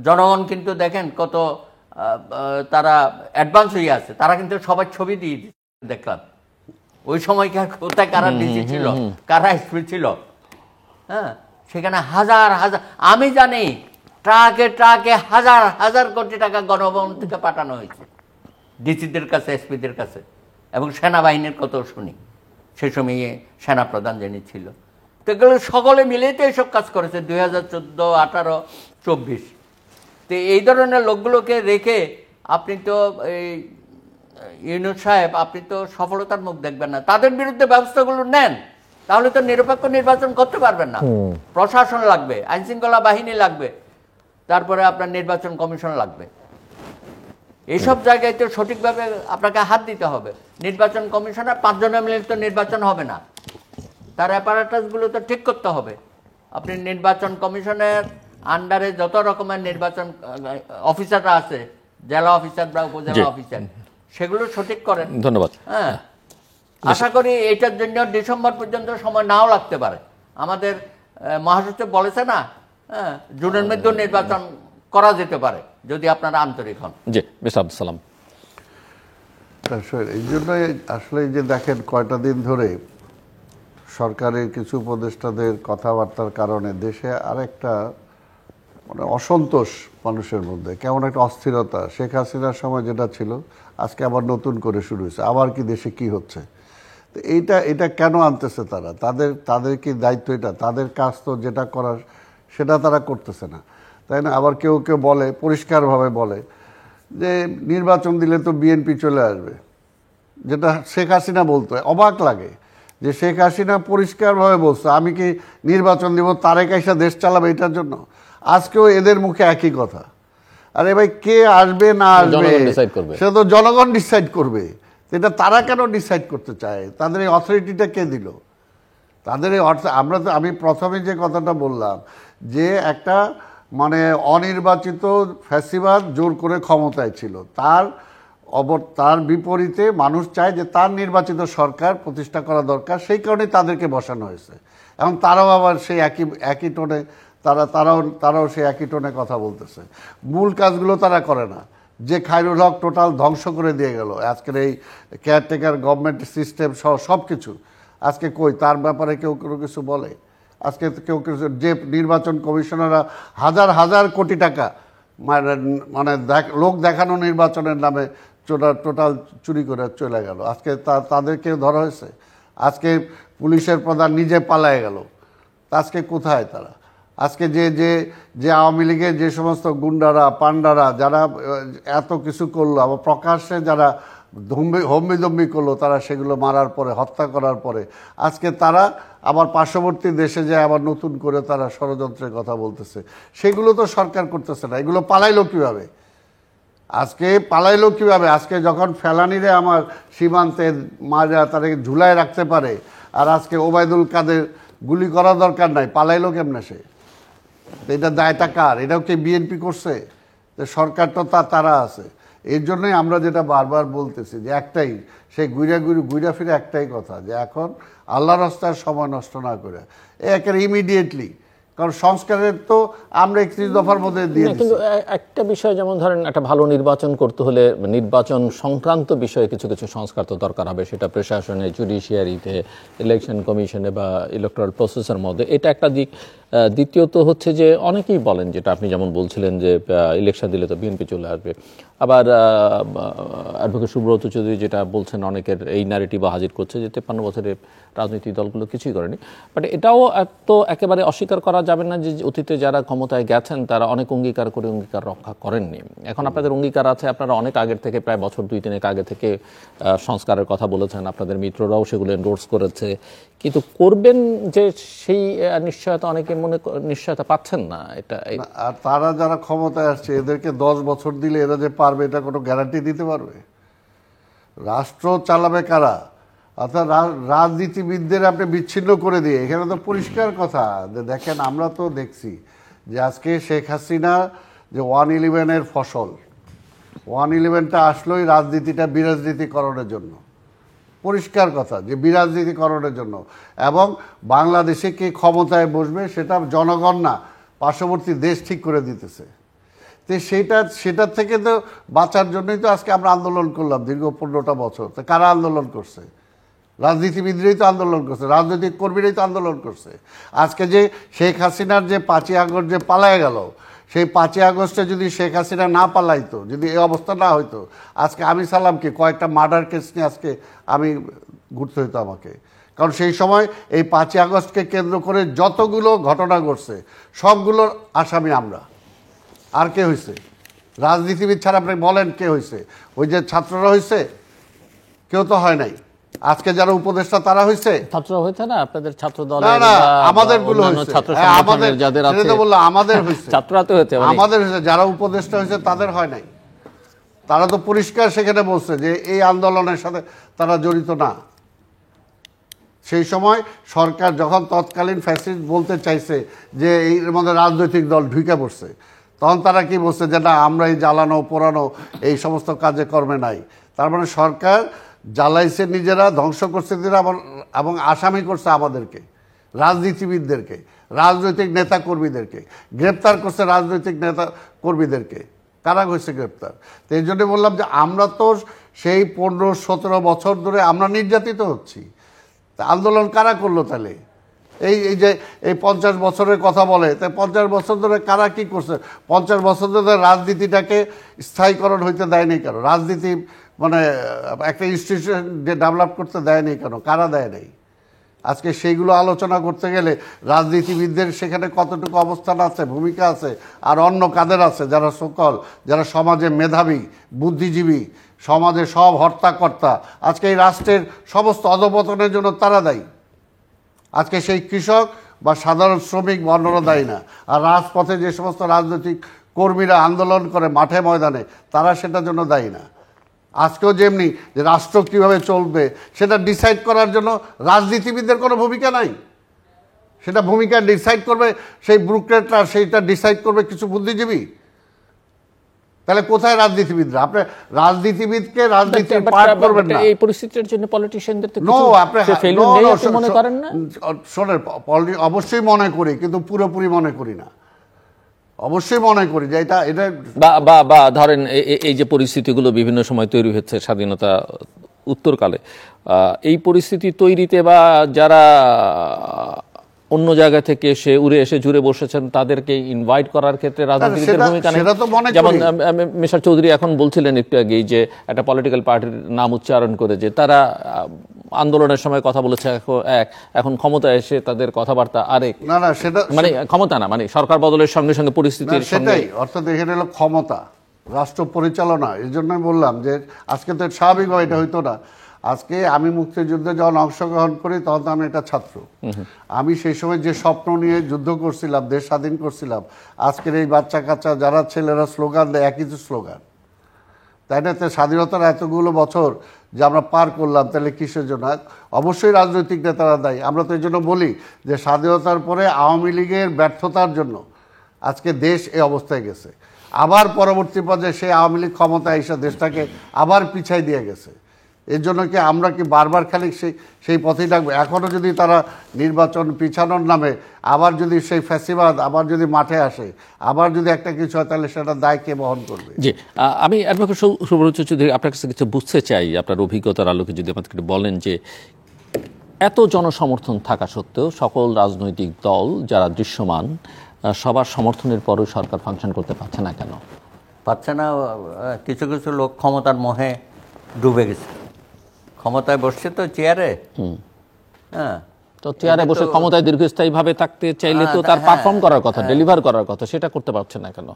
Speaker 3: জনগণ কিন্তু দেখেন কত তারা অ্যাডভান্স হয়ে আছে, তারা কিন্তু সবার ছবি দিয়ে দেখলাম। ওই সময় কোথায় কারা ডিসি ছিল, কারা এসপি ছিল, হ্যাঁ, সেখানে হাজার হাজার, আমি জানি ট্রাকে ট্রাকে হাজার হাজার কোটি টাকা গণভবন থেকে পাঠানো হয়েছে ডিসিদের কাছে, এসপিদের কাছে, এবং সেনাবাহিনীর কত শুনি। সে সময়ে সেনাপ্রধান যিনি ছিল, তো এগুলো সকলে মিলেই তো এইসব কাজ করেছে 2014, 18, 24। তো এই ধরনের লোকগুলোকে রেখে আপনি তো এই ইউনূস সাহেব, আপনি তো সফলতার মুখ দেখবেন না। তাদের বিরুদ্ধে ব্যবস্থাগুলো নেন, তাহলে তো নিরপেক্ষ নির্বাচন করতে পারবেন না। প্রশাসন লাগবে, আইনশৃঙ্খলা বাহিনী লাগবে, তারপরে আপনার নির্বাচন কমিশন লাগবে। এইসব জায়গায় তো সঠিকভাবে আপনাকে হাত দিতে হবে। নির্বাচন কমিশনার 5 জনে মিলে তো নির্বাচন হবে না, তার অ্যাপারেটাসগুলো তো ঠিক করতে হবে। আপনি নির্বাচন কমিশনের আন্ডারে যত রকমের নির্বাচন অফিসাররা আছে, জেলা অফিসার বা উপজেলা অফিসার, সেগুলো সঠিক করেন।
Speaker 1: ধন্যবাদ।
Speaker 3: হ্যাঁ, আশা করি এটার জন্য ডিসেম্বর পর্যন্ত সময় নাও লাগতে পারে। আমাদের মহাসচিব বলেছে না, হ্যাঁ, জুনের মধ্যে নির্বাচন করা যেতে পারে যদি আপনারা আন্তরিক হন।
Speaker 1: জি, মিস্টার আব্দুল সালাম।
Speaker 2: এই জন্যই আসলে এই যে দেখেন কয়টা দিন ধরে সরকারের কিছু উপদেষ্টাদের কথাবার্তার কারণে দেশে আরেকটা মানে অসন্তোষ মানুষের মধ্যে, কেমন একটা অস্থিরতা। শেখ হাসিনার সময় যেটা ছিল আজকে আবার নতুন করে শুরু হয়েছে, আবার কি দেশে কি হচ্ছে। তো এটা কেন আনতেছে তারা? তাদের কি দায়িত্ব? এটা তাদের কাজ, তো যেটা করার সেটা তারা করতেছে না, তাই না? আবার কেউ কেউ বলে, পরিষ্কারভাবে বলে যে নির্বাচন দিলে তো বিএনপি চলে আসবে, যেটা শেখ হাসিনা বলতো। অবাক লাগে যে শেখ হাসিনা পরিষ্কারভাবে বলছে আমি কি নির্বাচন দিব, তারেক আইসা দেশ চালাবে, এটার জন্য। আজকেও এদের মুখে একই কথা। আরে ভাই, কে আসবে না আসবে সেটা তো জনগণ ডিসাইড করবে। এটা তারা কেন ডিসাইড করতে চায়? তাদের এই অথরিটিটা কে দিল? তাদের এই আমি প্রথমে যে কথাটা বললাম যে একটা মানে অনির্বাচিত ফ্যাসিবাদ জোর করে ক্ষমতায় ছিল, তার বিপরীতে মানুষ চায় যে তার নির্বাচিত সরকার প্রতিষ্ঠা করা দরকার, সেই কারণে তাদেরকে বসানো হয়েছে। এবং তারাও আবার সেই একই টোনে তারাও সেই একই টোনে কথা বলতেছে। মূল কাজগুলো তারা করে না। যে খায়রুল হক টোটাল ধ্বংস করে দিয়ে গেল আজকের এই কেয়ারটেকার গভর্নমেন্ট সিস্টেম সহ সব কিছু, আজকে কই তার ব্যাপারে কেউ কোনো কিছু বলে? আজকে কেউ কিছু, যে নির্বাচন কমিশনাররা হাজার হাজার কোটি টাকা মানে লোক দেখানো নির্বাচনের নামে টোটাল চুরি করে চলে গেল, আজকে তাদেরকে ধরা হয়েছে। আজকে পুলিশের প্রধান নিজে পালায় গেল, আজকে কোথায় তারা? আজকে যে আওয়ামী লীগের যে সমস্ত গুন্ডারা পান্ডারা যারা এত কিছু করলো, আবার প্রকাশ্যে যারা হম্বিদম্বি করলো, তারা সেগুলো মারার পরে, হত্যা করার পরে আজকে তারা আবার পার্শ্ববর্তী দেশে যায় আবার নতুন করে তারা ষড়যন্ত্রের কথা বলতেছে। সেগুলো তো সরকার করতেছে না। এগুলো পালাইলো কিভাবে? আজকে যখন ফেলানিরে আমার সীমান্তে মাজা তাদেরকে ঝুলায় রাখতে পারে, আর আজকে ওবায়দুল কাদের গুলি করা দরকার নাই, পালাইলো কেমনে সে? এটা দায়টা কার? এটাও কি বিএনপি করছে? সরকার তো তারা আছে। এর জন্যই আমরা যেটা বারবার বলতেছি যে একটাই, সেই ঘুরা ফিরে একটাই কথা, যে এখন আল্লাহর রাস্তায় সময় নষ্ট না করে একেবারে ইমিডিয়েটলি, কারণ সংস্কারের তো আমরা 31 দফার মধ্যে দিয়ে দিচ্ছি।
Speaker 1: কিন্তু একটা বিষয়, যেমন ধরেন একটা ভালো নির্বাচন করতে হলে নির্বাচন সংক্রান্ত বিষয়ে কিছু কিছু সংস্কার তো দরকার হবে, সেটা প্রশাসনে, জুডিশিয়ারিতে, ইলেকশন কমিশনে বা ইলেকট্রাল প্রসেসের মধ্যে, এটা একটা দিক। দ্বিতীয়ত হচ্ছে যে অনেকেই বলেন, যেটা আপনি যেমন বলছিলেন যে ইলেকশন দিলে তো বিএনপি চলে আসবে, আবার অ্যাডভোকেট সুব্রত চৌধুরী যেটা বলছেন, অনেকের এই ন্যারেটিভ হাজির করছে যে 53 বছরে রাজনৈতিক দলগুলো কিছুই করেনি। বাট এটাও তো একেবারে অস্বীকার করা যাবে না যে অতীতে যারা ক্ষমতায় গেছেন তারা অনেক অঙ্গীকার করে অঙ্গীকার রক্ষা করেননি। এখন আপনাদের অঙ্গীকার আছে, আপনারা অনেক আগের থেকে, প্রায় বছর 2-3 আগে থেকে সংস্কারের কথা বলেছেন, আপনাদের মিত্ররাও সেগুলো এন্ডোর্স করেছে, কিন্তু করবেন যে সেই নিশ্চয়তা অনেকে নিশ্চয়তা পাচ্ছেন না। এটা
Speaker 2: আর তারা যারা ক্ষমতায় আসছে এদেরকে 10 বছর দিলে এরা যে পারবে, এটা কোনো গ্যারান্টি দিতে পারবে? রাষ্ট্র চালাবে কারা? অর্থাৎ রাজনীতিবিদদের আপনি বিচ্ছিন্ন করে দিয়ে, এখানে তো পরিষ্কার কথা যে দেখেন আমরা তো দেখছি যে আজকে শেখ হাসিনা যে 111-এর ফসল, 111টা আসলোই রাজনীতিটা বিরাজনীতিকরণের জন্য, পরিষ্কার কথা যে বিরাজনীতিকরণের জন্য, এবং বাংলাদেশে কে ক্ষমতায় বসবে সেটা জনগণ না, পার্শ্ববর্তী দেশ ঠিক করে দিতেছে। তো সেটার থেকে তো বাঁচার জন্যই তো আজকে আমরা আন্দোলন করলাম দীর্ঘ 15টা বছর। তো কারা আন্দোলন করছে? রাজনীতিবিদরাই তো আন্দোলন করছে, রাজনৈতিক কর্মীরাই তো আন্দোলন করছে। আজকে যে শেখ হাসিনার যে 5ই আগস্ট যে পালায় গেল, সেই 5ই আগস্টে যদি শেখ হাসিনা না পালাইতো, যদি এই অবস্থা না হইতো, আজকে আমি সালামকে কয়েকটা মার্ডার কেস নিয়ে আজকে আমি ঘুরতে হইতো আমাকে। কারণ সেই সময় এই 5ই আগস্টকে কেন্দ্র করে যতগুলো ঘটনা ঘটছে সবগুলোর আসামি আমরা। আর কে হয়েছে? রাজনীতিবিদ ছাড়া আপনি বলেন কে হয়েছে? ওই যে ছাত্ররা হয়েছে? কেউ তো হয় নাই। আজকে যারা উপদেষ্টা তারা হয়েছে?
Speaker 1: ছাত্ররা হয়েছে না আপনাদের ছাত্র দল?
Speaker 2: না না, আমাদের গুলো হয়েছে, আমাদের যাদের আছে তো বললাম আমাদের হয়েছে,
Speaker 1: ছাত্ররা তো হয়েছে,
Speaker 2: আমাদের হয়েছে। যারা উপদেষ্টা হয়েছে তাদের হয় নাই। তারা তো পরিষ্কার সেখানে বলছে যে এই আন্দোলনের সাথে তারা জড়িত না। সেই সময় সরকার যখন তৎকালীন ফ্যাসিস্ট বলতে চাইছে যে এর মধ্যে রাজনৈতিক দল ঢুকে পড়ছে, তখন তারা কি বলছে যে না আমরা এই জ্বালানো পোড়ানো এই সমস্ত কাজে কর্মে নাই। তার মানে সরকার জ্বালাইছে নিজেরা, ধ্বংস করছে নিজেরা, এবং আসামি করছে আমাদেরকে, রাজনীতিবিদদেরকে, রাজনৈতিক নেতা কর্মীদেরকে গ্রেপ্তার করছে, রাজনৈতিক নেতা কর্মীদেরকে। কারা হয়েছে গ্রেপ্তার? তো এই জন্য বললাম যে আমরা তো সেই 15-17 বছর ধরে আমরা নির্যাতিত হচ্ছি। তা আন্দোলন কারা করলো তাহলে? এই যে এই 50 বছরের কথা বলে, তাই 50 বছর ধরে কারা কি করছে? 50 বছর ধরে রাজনীতিটাকে স্থায়ীকরণ হইতে দেয়নি কেন? রাজনীতি মানে একটা ইনস্টিটিউশন ডেভেলপ করতে দেয়নি কেন? কারা দেয় নাই? আজকে সেইগুলো আলোচনা করতে গেলে রাজনীতিবিদদের সেখানে কতটুকু অবস্থান আছে, ভূমিকা আছে, আর অন্য কাদের আছে যারা সকল, যারা সমাজে মেধাবী, বুদ্ধিজীবী, সমাজে সব হর্তাকর্তা, আজকে এই রাষ্ট্রের সমস্ত অধপতনের জন্য তারা দায়ী। আজকে সেই কৃষক বা সাধারণ শ্রমিক বা অন্যরা দায়ী না। আর রাজপথে যে সমস্ত রাজনৈতিক কর্মীরা আন্দোলন করে মাঠে ময়দানে, তারা সেটার জন্য দায়ী না। আজকেও যেমনি যে রাষ্ট্র কীভাবে চলবে সেটা ডিসাইড করার জন্য রাজনীতিবিদদের কোনো ভূমিকা নাই। সেটা ভূমিকা ডিসাইড করবে সেই ব্যুরোক্রেটরা, সেইটা ডিসাইড করবে কিছু বুদ্ধিজীবী। তাহলে কোথায় রাজনীতিবিদরা? আপনি রাজনীতিবিদকে রাজনীতির পার্ট করবেন না।
Speaker 1: এই পরিস্থিতির জন্য পলিটিশিয়ানদের তো
Speaker 2: মনে করেন না? শোনেন, অবশ্যই মনে করি, কিন্তু পুরোপুরি মনে করি না। অবশ্যই মনে করি যে এটা
Speaker 1: বা ধরেন এই যে পরিস্থিতিগুলো বিভিন্ন সময় তৈরি হচ্ছে স্বাধীনতা উত্তরকালে, এই পরিস্থিতি তৈরিতে বা যারা অন্য জায়গা থেকে এসে উড়ে এসে জুড়ে বসেছেন তাদেরকে ইনভাইট করার ক্ষেত্রে রাজনীতিবিদের ভূমিকা নেই। যেমন মিস্টার চৌধুরী এখন বলছিলেন একটু আগেই যে একটা পলিটিক্যাল পার্টির নাম উচ্চারণ করে যে তারা আন্দোলনের সময় কথা বলেছে এখন ক্ষমতা এসে তাদের কথাবার্তা আরেক।
Speaker 2: না না, সেটা
Speaker 1: মানে ক্ষমতা না, মানে সরকার বদলের সঙ্গে সঙ্গে পরিস্থিতির
Speaker 2: সেটাই। অর্থাৎ এখানে হলো ক্ষমতা, রাষ্ট্র পরিচালনা। এই জন্যই বললাম যে আজকে তো স্বাভাবিকভাবে এটা হইতো না। আজকে আমি মুক্তিযুদ্ধে যখন অংশগ্রহণ করি তখন তো আমি একটা ছাত্র। আমি সেই সময় যে স্বপ্ন নিয়ে যুদ্ধ করছিলাম, দেশ স্বাধীন করছিলাম, আজকের এই বাচ্চা কাচ্চা যারা ছেলেরা স্লোগান দেয় একই তো স্লোগান, তাই না? স্বাধীনতার এতগুলো বছর যে আমরা পার করলাম, তাহলে কিসের জন্য? অবশ্যই রাজনৈতিক নেতারা দায়ী। আমরা তো এই জন্য বলি যে স্বাধীনতার পরে আওয়ামী লীগের ব্যর্থতার জন্য আজকে দেশ এই অবস্থায় গেছে। আবার পরবর্তী পর্যায়ে সেই আওয়ামী লীগ ক্ষমতায় এসে দেশটাকে আবার পিছাই দিয়ে গেছে। এর জন্য কি আমরা কি বারবার খালি সেই পথেই থাকবো? এখনও যদি তারা নির্বাচন পিছানোর নামে আবার যদি সেই ফ্যাসিবাদ আবার যদি মাঠে আসে, আবার যদি একটা কিছু হয়, তাহলে সেটা দায় কে বহন করবে?
Speaker 1: জি, আমি অ্যাডভোকেট সুব্রত চৌধুরী আপনার কাছে কিছু বুঝতে চাই, আপনার অভিজ্ঞতার আলোকে যদি আমাদেরকে বলেন যে এত জনসমর্থন থাকা সত্ত্বেও সকল রাজনৈতিক দল যারা দৃশ্যমান সবার সমর্থনের পরও সরকার ফাংশন করতে পারছে না কেন?
Speaker 3: পারছে না, কিছু কিছু লোক ক্ষমতার মোহে ডুবে গেছে। ক্ষমতায় বসছে তো চেয়ারে, হ্যাঁ,
Speaker 1: তো চেয়ারে বসে ক্ষমতায় দীর্ঘস্থায়ীভাবে থাকতে চাইলে তো তার পারফর্ম করার কথা, ডেলিভার করার কথা, সেটা করতে পারছে না কেন?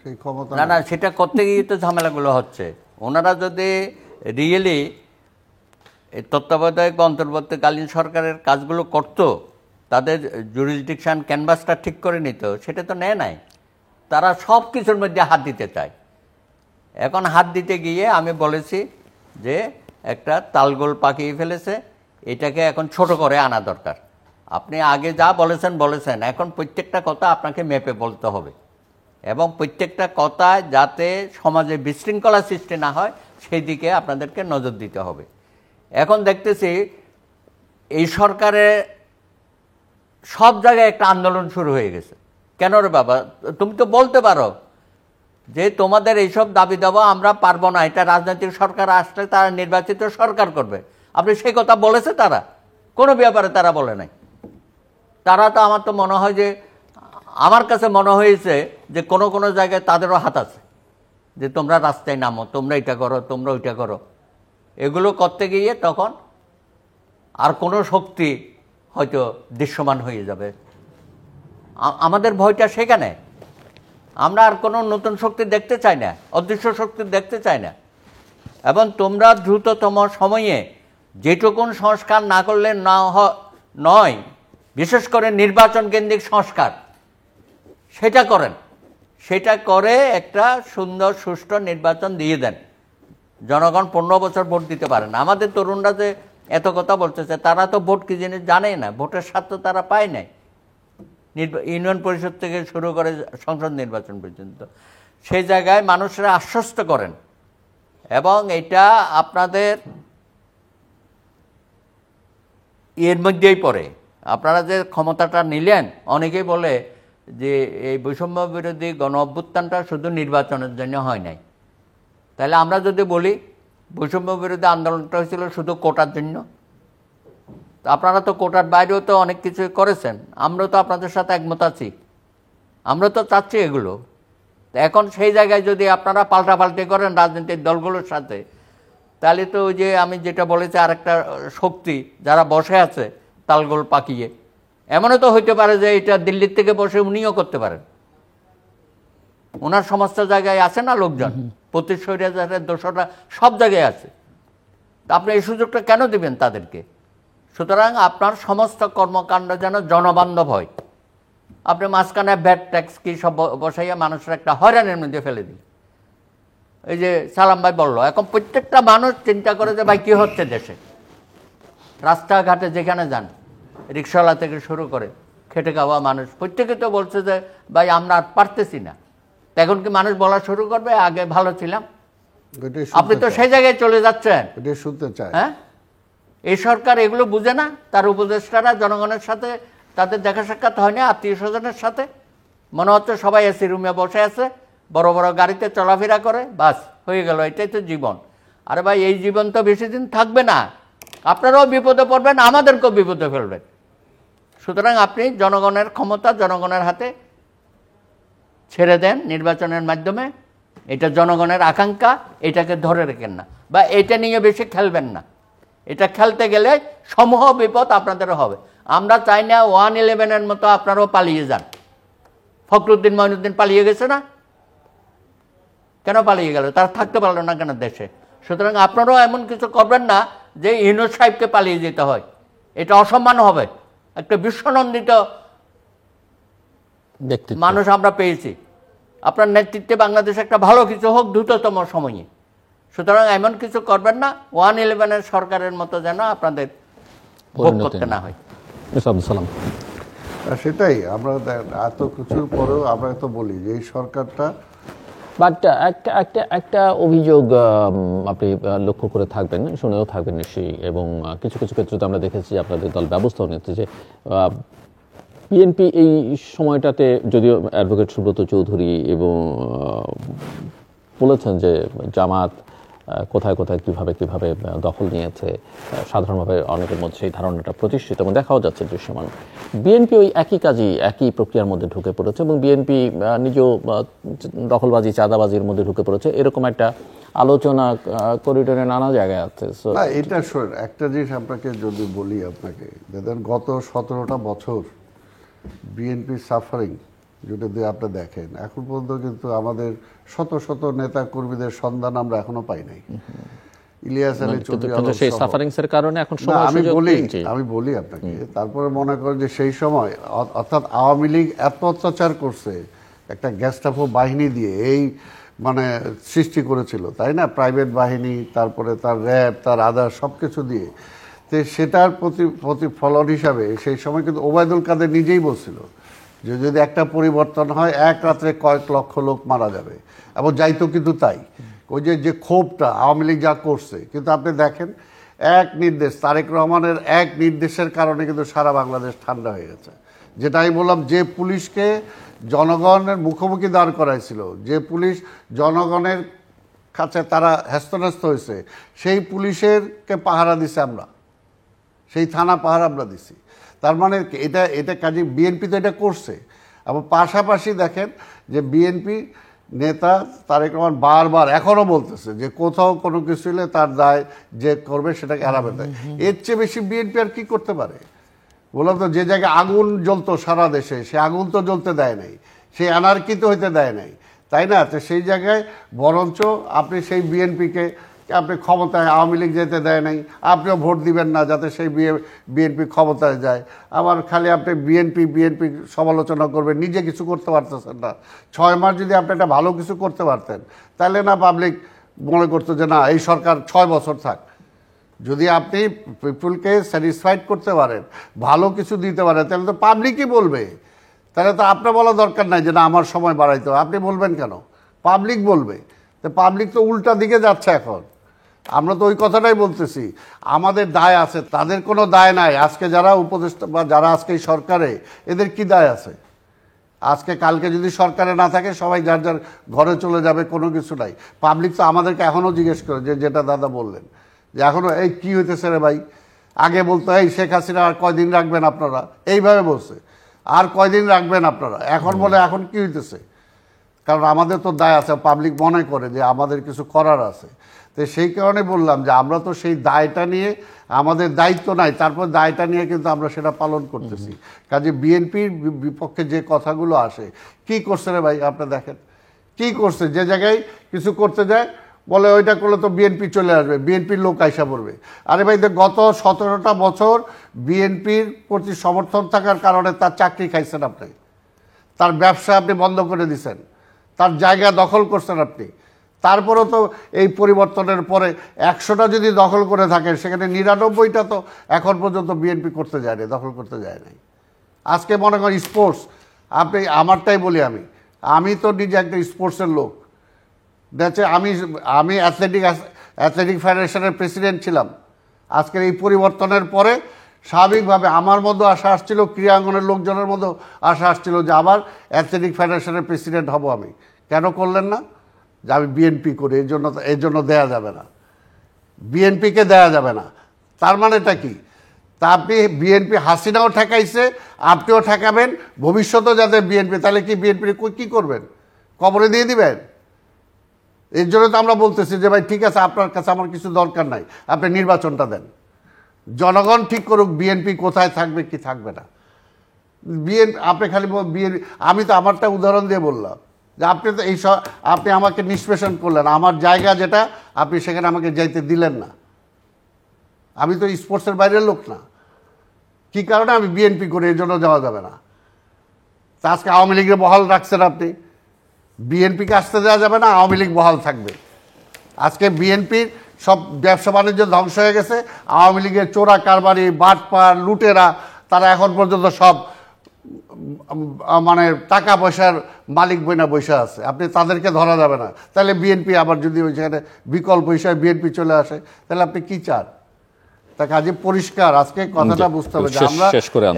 Speaker 2: সেই ক্ষমতা
Speaker 3: না, সেটা করতে গিয়ে তো ঝামেলাগুলো হচ্ছে। ওনারা যদি রিয়েলি তত্ত্বাবধায়ক অন্তর্বর্তীকালীন সরকারের কাজগুলো করত, তাদের জুরিসডিকশন ক্যানভাসটা ঠিক করে নিত, সেটা তো নেয় নাই। তারা সব কিছুর মধ্যে হাত দিতে চায়। এখন হাত দিতে গিয়ে আমি বলেছি যে একটা তালগোল পাকিয়ে ফেলেছে। এটাকে এখন ছোট করে আনা দরকার। আপনি আগে যা বলেছেন, এখন প্রত্যেকটা কথা আপনাকে মেপে বলতে হবে এবং প্রত্যেকটা কথা যাতে সমাজে বিশৃঙ্খলা সৃষ্টি না হয় সেই দিকে আপনাদেরকে নজর দিতে হবে। এখন দেখতেছি এই সরকারের সব জায়গায় একটা আন্দোলন শুরু হয়ে গেছে। কেন রে বাবা, তুমি তো বলতে পারো যে তোমাদের এইসব দাবি দাবা আমরা পারবো না, এটা রাজনৈতিক সরকার আসলে তারা নির্বাচিত সরকার করবে। আপনি সেই কথা বলেছে তারা? কোনো ব্যাপারে তারা বলে নাই। তারা তো আমার তো মনে হয় যে, আমার কাছে মনে হয়েছে যে কোনো কোনো জায়গায় তাদেরও হাত আছে, যে তোমরা রাস্তায় নামো, তোমরা এটা করো, তোমরা ওইটা করো। এগুলো করতে গিয়ে তখন আর কোনো শক্তি হয়তো দৃশ্যমান হয়ে যাবে। আমাদের ভয়টা সেখানে। আমরা আর কোনো নতুন শক্তি দেখতে চাই না, অদৃশ্য শক্তি দেখতে চাই না। এবং তোমরা দ্রুততম সময়ে যেটুকুন সংস্কার না করলে নয়, বিশেষ করে নির্বাচন কেন্দ্রিক সংস্কার, সেটা করেন। সেটা করে একটা সুন্দর সুষ্ঠু নির্বাচন দিয়ে দেন। জনগণ 15 বছর ভোট দিতে পারে না। আমাদের তরুণরা যে এত কথা বলতেছে, তারা তো ভোট কি জিনিস জানেই না, ভোটের স্বার্থ তারা পায় নাই। ইউনিয়ন পরিষদ থেকে শুরু করে সংসদ নির্বাচন পর্যন্ত সেই জায়গায় মানুষরা আশ্বস্ত করেন। এবং এটা আপনাদের এর মধ্যেই পড়ে। আপনারা যে ক্ষমতাটা নিলেন, অনেকেই বলে যে এই বৈষম্য বিরোধী গণ অভ্যুত্থানটা শুধু নির্বাচনের জন্য হয় নাই। তাহলে আমরা যদি বলি বৈষম্য বিরোধী আন্দোলনটা হয়েছিল শুধু কোটার জন্য, আপনারা তো কোটার বাইরেও তো অনেক কিছু করেছেন। আমরা তো আপনাদের সাথে একমত আছি, আমরা তো চাচ্ছি এগুলো। এখন সেই জায়গায় যদি আপনারা পাল্টাপাল্টি করেন রাজনৈতিক দলগুলোর সাথে, তাহলে তো ওই যে আমি যেটা বলেছি আরেকটা শক্তি যারা বসে আছে তালগোল পাকিয়ে, এমনও তো হইতে পারে যে এটা দিল্লির থেকে বসে উনিও করতে পারেন। ওনার সমস্ত জায়গায় আছে না লোকজন, প্রতিশোধের দোষরা সব জায়গায় আছে। তা আপনি এই সুযোগটা কেন দিবেন তাদেরকে? সুতরাং আপনার সমস্ত কর্মকাণ্ড যেন জনবান্ধব হয়। আপনি মাঝখানে ভ্যাট ট্যাক্স কি সব বসাইয়া মানুষের একটা হয়রানির মধ্যে ফেলে দিন। এই যে সালাম ভাই বললো, এখন প্রত্যেকটা মানুষ চিন্তা করে যে ভাই কী হচ্ছে দেশে। রাস্তাঘাটে যেখানে যান, রিক্সাওয়ালা থেকে শুরু করে খেটে খাওয়া মানুষ প্রত্যেকে তো বলছে যে ভাই আমরা আর পারতেছি না। এখন কি মানুষ বলা শুরু করবে আগে ভালো ছিলাম? আপনি তো সেই জায়গায় চলে যাচ্ছেন। হ্যাঁ, এই সরকার এগুলো বুঝে না। তার উপদেষ্টারা জনগণের সাথে তাদের দেখা সাক্ষাৎ হয় না, আত্মীয় স্বজনের সাথে। মনে হচ্ছে সবাই এসি রুমে বসে আছে, বড় বড় গাড়িতে চলাফেরা করে, বাস হয়ে গেল, এটাই তো জীবন। আরে ভাই, এই জীবন তো বেশি দিন থাকবে না। আপনারাও বিপদে পড়বেন, আমাদেরকেও বিপদে ফেলবেন। সুতরাং আপনি জনগণের ক্ষমতা জনগণের হাতে ছেড়ে দেন নির্বাচনের মাধ্যমে। এটা জনগণের আকাঙ্ক্ষা, এটাকে ধরে রাখেন না, বা এটা নিয়ে বেশি খেলবেন না। এটা খেলতে গেলে সমূহ বিপদ আপনাদেরও হবে। আমরা চাই না 111-এর মতো আপনারাও পালিয়ে যান। ফখরুদ্দিন মঈনুদ্দিন পালিয়ে গেছে না? কেন পালিয়ে গেল? তারা থাকতে পারলো না কেন দেশে? সুতরাং আপনারাও এমন কিছু করবেন না যে ইউনূস সাহেবকে পালিয়ে যেতে হয়। এটা অসম্মান হবে। একটা বিশ্বনন্দিত মানুষ আমরা পেয়েছি। আপনার নেতৃত্বে বাংলাদেশ একটা ভালো কিছু হোক দ্রুততম সময়ে। সুতরাং এমন কিছু করবেন না 111-এর সরকারের মতো যেন আপনাদের ভোগ করতে না হয়।
Speaker 2: সেটাই আমরা এত কিছুর পরেও আমরা তো বলি যে এই সরকারটা।
Speaker 1: বাট একটা অভিযোগ আপনি লক্ষ্য করে থাকবেন, শুনেও থাকবেন নিশ্চয়ই, এবং কিছু কিছু ক্ষেত্রে তো আমরা দেখেছি আপনাদের দল ব্যবস্থাও নিচ্ছে যে বিএনপি এই সময়টাতে, যদিও অ্যাডভোকেট সুব্রত চৌধুরী এবং বলেছেন যে জামাত কোথায় কোথায় কিভাবে দখল নিয়েছে, সাধারণভাবে অনেকের মধ্যে সেই ধারণাটা প্রতিষ্ঠিত এবং দেখাও যাচ্ছে দৃশ্যমান। বিএনপি ওই একই কাজই, একই প্রক্রিয়ার মধ্যে ঢুকে পড়েছে এবং বিএনপি নিজেও দখলবাজি চাঁদাবাজির মধ্যে ঢুকে পড়েছে, এরকম একটা আলোচনা করিডোরে নানা জায়গায় আছে।
Speaker 2: এটা একটা জিনিস আপনাকে যদি বলি, আপনাকে দেখেন গত 17টা বছর বিএনপি সাফারিং যদি আপনি দেখেন, এখন পর্যন্ত কিন্তু আমাদের শত শত নেতা কর্মীদের সন্ধান আমরা এখনো পাই নাই। ইলিয়াস আলী চৌধুরী
Speaker 1: সেই সাফারিংসের কারণে এখন
Speaker 2: আমি বলি আপনাকে, তারপরে মনে করেন যে সেই সময় অর্থাৎ আওয়ামী লীগ এত অত্যাচার করছে, একটা গ্যাস্টাপো বাহিনী দিয়ে এই মানে সৃষ্টি করেছিল, তাই না? প্রাইভেট বাহিনী, তারপরে তার র্যাব, তার আদার সব কিছু দিয়ে। তো তো সেটার প্রতিফলন হিসাবে সেই সময় কিন্তু ওবায়দুল কাদের নিজেই বলছিল যে যদি একটা পরিবর্তন হয় এক রাত্রে কয়েক লক্ষ লোক মারা যাবে, এবং যাইতো কিন্তু তাই। ওই যে ক্ষোভটা আওয়ামী লীগ যা করছে, কিন্তু আপনি দেখেন এক নির্দেশ, তারেক রহমানের এক নির্দেশের কারণে কিন্তু সারা বাংলাদেশ ঠান্ডা হয়ে গেছে। যেটা আমি বললাম, যে পুলিশকে জনগণের মুখোমুখি দাঁড় করাইছিল, যে পুলিশ জনগণের কাছে তারা হ্যস্তন্যস্ত হয়েছে, সেই পুলিশেরকে পাহারা দিছে আমরা, সেই থানা পাহারা আমরা দিছি। তার মানে এটা কাজে বিএনপি তো এটা করছে। এবং পাশাপাশি দেখেন যে বিএনপি নেতা তারেক রহমান বারবার এখনও বলতেছে যে কোথাও কোনো কিছু হলে তার দায় যে করবে সেটাকে এড়াবে দেয়। এর চেয়ে বেশি বিএনপি আর কি করতে পারে? বললাম তো, যে জায়গায় আগুন জ্বলতো সারা দেশে, সে আগুন তো জ্বলতে দেয় নাই, সে অ্যানার্কি তো হইতে দেয় নাই, তাই না? তো সেই জায়গায় বরঞ্চ আপনি সেই বিএনপিকে আপনি ক্ষমতায়, আওয়ামী লীগ যেতে দেয় নাই, আপনিও ভোট দিবেন না যাতে সেই বিএনপি ক্ষমতায় যায়। আবার খালি আপনি বিএনপি সমালোচনা করবেন, নিজে কিছু করতে পারতেছেন না। 6 মাস যদি আপনি একটা ভালো কিছু করতে পারতেন, তাহলে না পাবলিক মনে করতো যে না, এই সরকার 6 বছর থাক। যদি আপনি পিপুলকে স্যাটিসফাইড করতে পারেন, ভালো কিছু দিতে পারেন, তাহলে তো পাবলিকই বলবে। তাহলে তো আপনার বলা দরকার নাই যে না আমার সময় বাড়াইতে হবে। আপনি বলবেন কেন? পাবলিক বলবে। তো পাবলিক তো উল্টা দিকে যাচ্ছে এখন। আমরা তো ওই কথাটাই বলতেছি, আমাদের দায় আছে, তাদের কোনো দায় নাই। আজকে যারা উপদেষ্টা বা যারা আজকে এই সরকারে, এদের কি দায় আছে? আজকে কালকে যদি সরকারে না থাকে, সবাই যার যার ঘরে চলে যাবে, কোনো কিছু নাই। পাবলিক তো আমাদেরকে এখনও জিজ্ঞেস করে যেটা দাদা বললেন, যে এখনও এই কী হইতেছে রে ভাই। আগে বলতো এই শেখ হাসিনা আর কয়দিন রাখবেন আপনারা, এইভাবে বলছে, আর কয়দিন রাখবেন আপনারা। এখন বলে এখন কি হইতেছে? কারণ আমাদের তো দায় আছে, পাবলিক মনে করে যে আমাদের কিছু করার আছে। তো সেই কারণে বললাম যে আমরা তো সেই দায়টা নিয়ে, আমাদের দায়িত্ব নাই, তারপর দায়টা নিয়ে কিন্তু আমরা সেটা পালন করতেছি। কাজে বিএনপির বিপক্ষে যে কথাগুলো আসে, কি করছে রে ভাই আপনি দেখেন, কি করছে? যে জায়গায় কিছু করতে যায় বলে ওইটা করলে তো বিএনপি চলে আসবে, বিএনপির লোক আইসা পড়বে। আরে ভাই, গত 17টা বছর বিএনপির প্রতি সমর্থন থাকার কারণে তার চাকরি খাইছেন আপনি, তার ব্যবসা আপনি বন্ধ করে দিছেন, তার জায়গা দখল করছেন আপনি। তারপরেও তো এই পরিবর্তনের পরে 100টা যদি দখল করে থাকেন, সেখানে 99টা তো এখন পর্যন্ত বিএনপি করতে যায়নি, দখল করতে যায় নাই। আজকে মনে করেন স্পোর্টস, আপনি আমারটাই বলি, আমি তো নিজে একটা স্পোর্টসের লোক। দেখছে আমি অ্যাথলেটিক ফেডারেশনের প্রেসিডেন্ট ছিলাম। আজকের এই পরিবর্তনের পরে স্বাভাবিকভাবে আমার মধ্যে আশা আসছিল, ক্রীড়াঙ্গনের লোকজনের মধ্যে আশা আসছিল যে আবার অ্যাথলেটিক ফেডারেশনের প্রেসিডেন্ট হব আমি। কেন করলেন না? যে আমি বিএনপি করি, এর জন্য দেয়া যাবে না, বিএনপিকে দেয়া যাবে না। তার মানেটা কি? তা আপনি বিএনপি, হাসিনাও ঠেকাইছে, আপনিও ঠেকাবেন, ভবিষ্যতেও যাতে বিএনপি, তাহলে কি বিএনপি কী করবেন? কবরে দিয়ে দিবেন? এর জন্য তো আমরা বলতেছি যে ভাই ঠিক আছে, আপনার কাছে আমার কিছু দরকার নাই, আপনি নির্বাচনটা দেন, জনগণ ঠিক করুক বিএনপি কোথায় থাকবে কি থাকবে না। আপনি খালি বিএনপি, আমি তো আমারটা উদাহরণ দিয়ে বললাম যে আপনি তো আপনি আমাকে নিষ্পেষণ করলেন, আমার জায়গা যেটা আপনি সেখানে আমাকে যাইতে দিলেন না। আমি তো স্পোর্টসের বাইরের লোক না। কি কারণে? আমি বিএনপি করি, এর জন্য যাওয়া যাবে না। তা আজকে আওয়ামী লীগের বহাল রাখছেন আপনি, বিএনপিকে আসতে দেওয়া যাবে না, আওয়ামী লীগ বহাল থাকবে। আজকে বিএনপির সব ব্যবসা বাণিজ্য ধ্বংস হয়ে গেছে, আওয়ামী লীগের চোরা কারবারি, বাটপার, লুটেরা, তারা এখন পর্যন্ত সব মানে টাকা পয়সার মালিক বইনা বৈশা আছে। আপনি তাদেরকে ধরা যাবে না। তাহলে বিএনপি আবার যদি ওইখানে বিকল্প হিসাবে বিএনপি চলে আসে, তাহলে আপনি কি চান? তা কাজে পরিষ্কার আজকে কথাটা বুঝতে হবে যে আমরা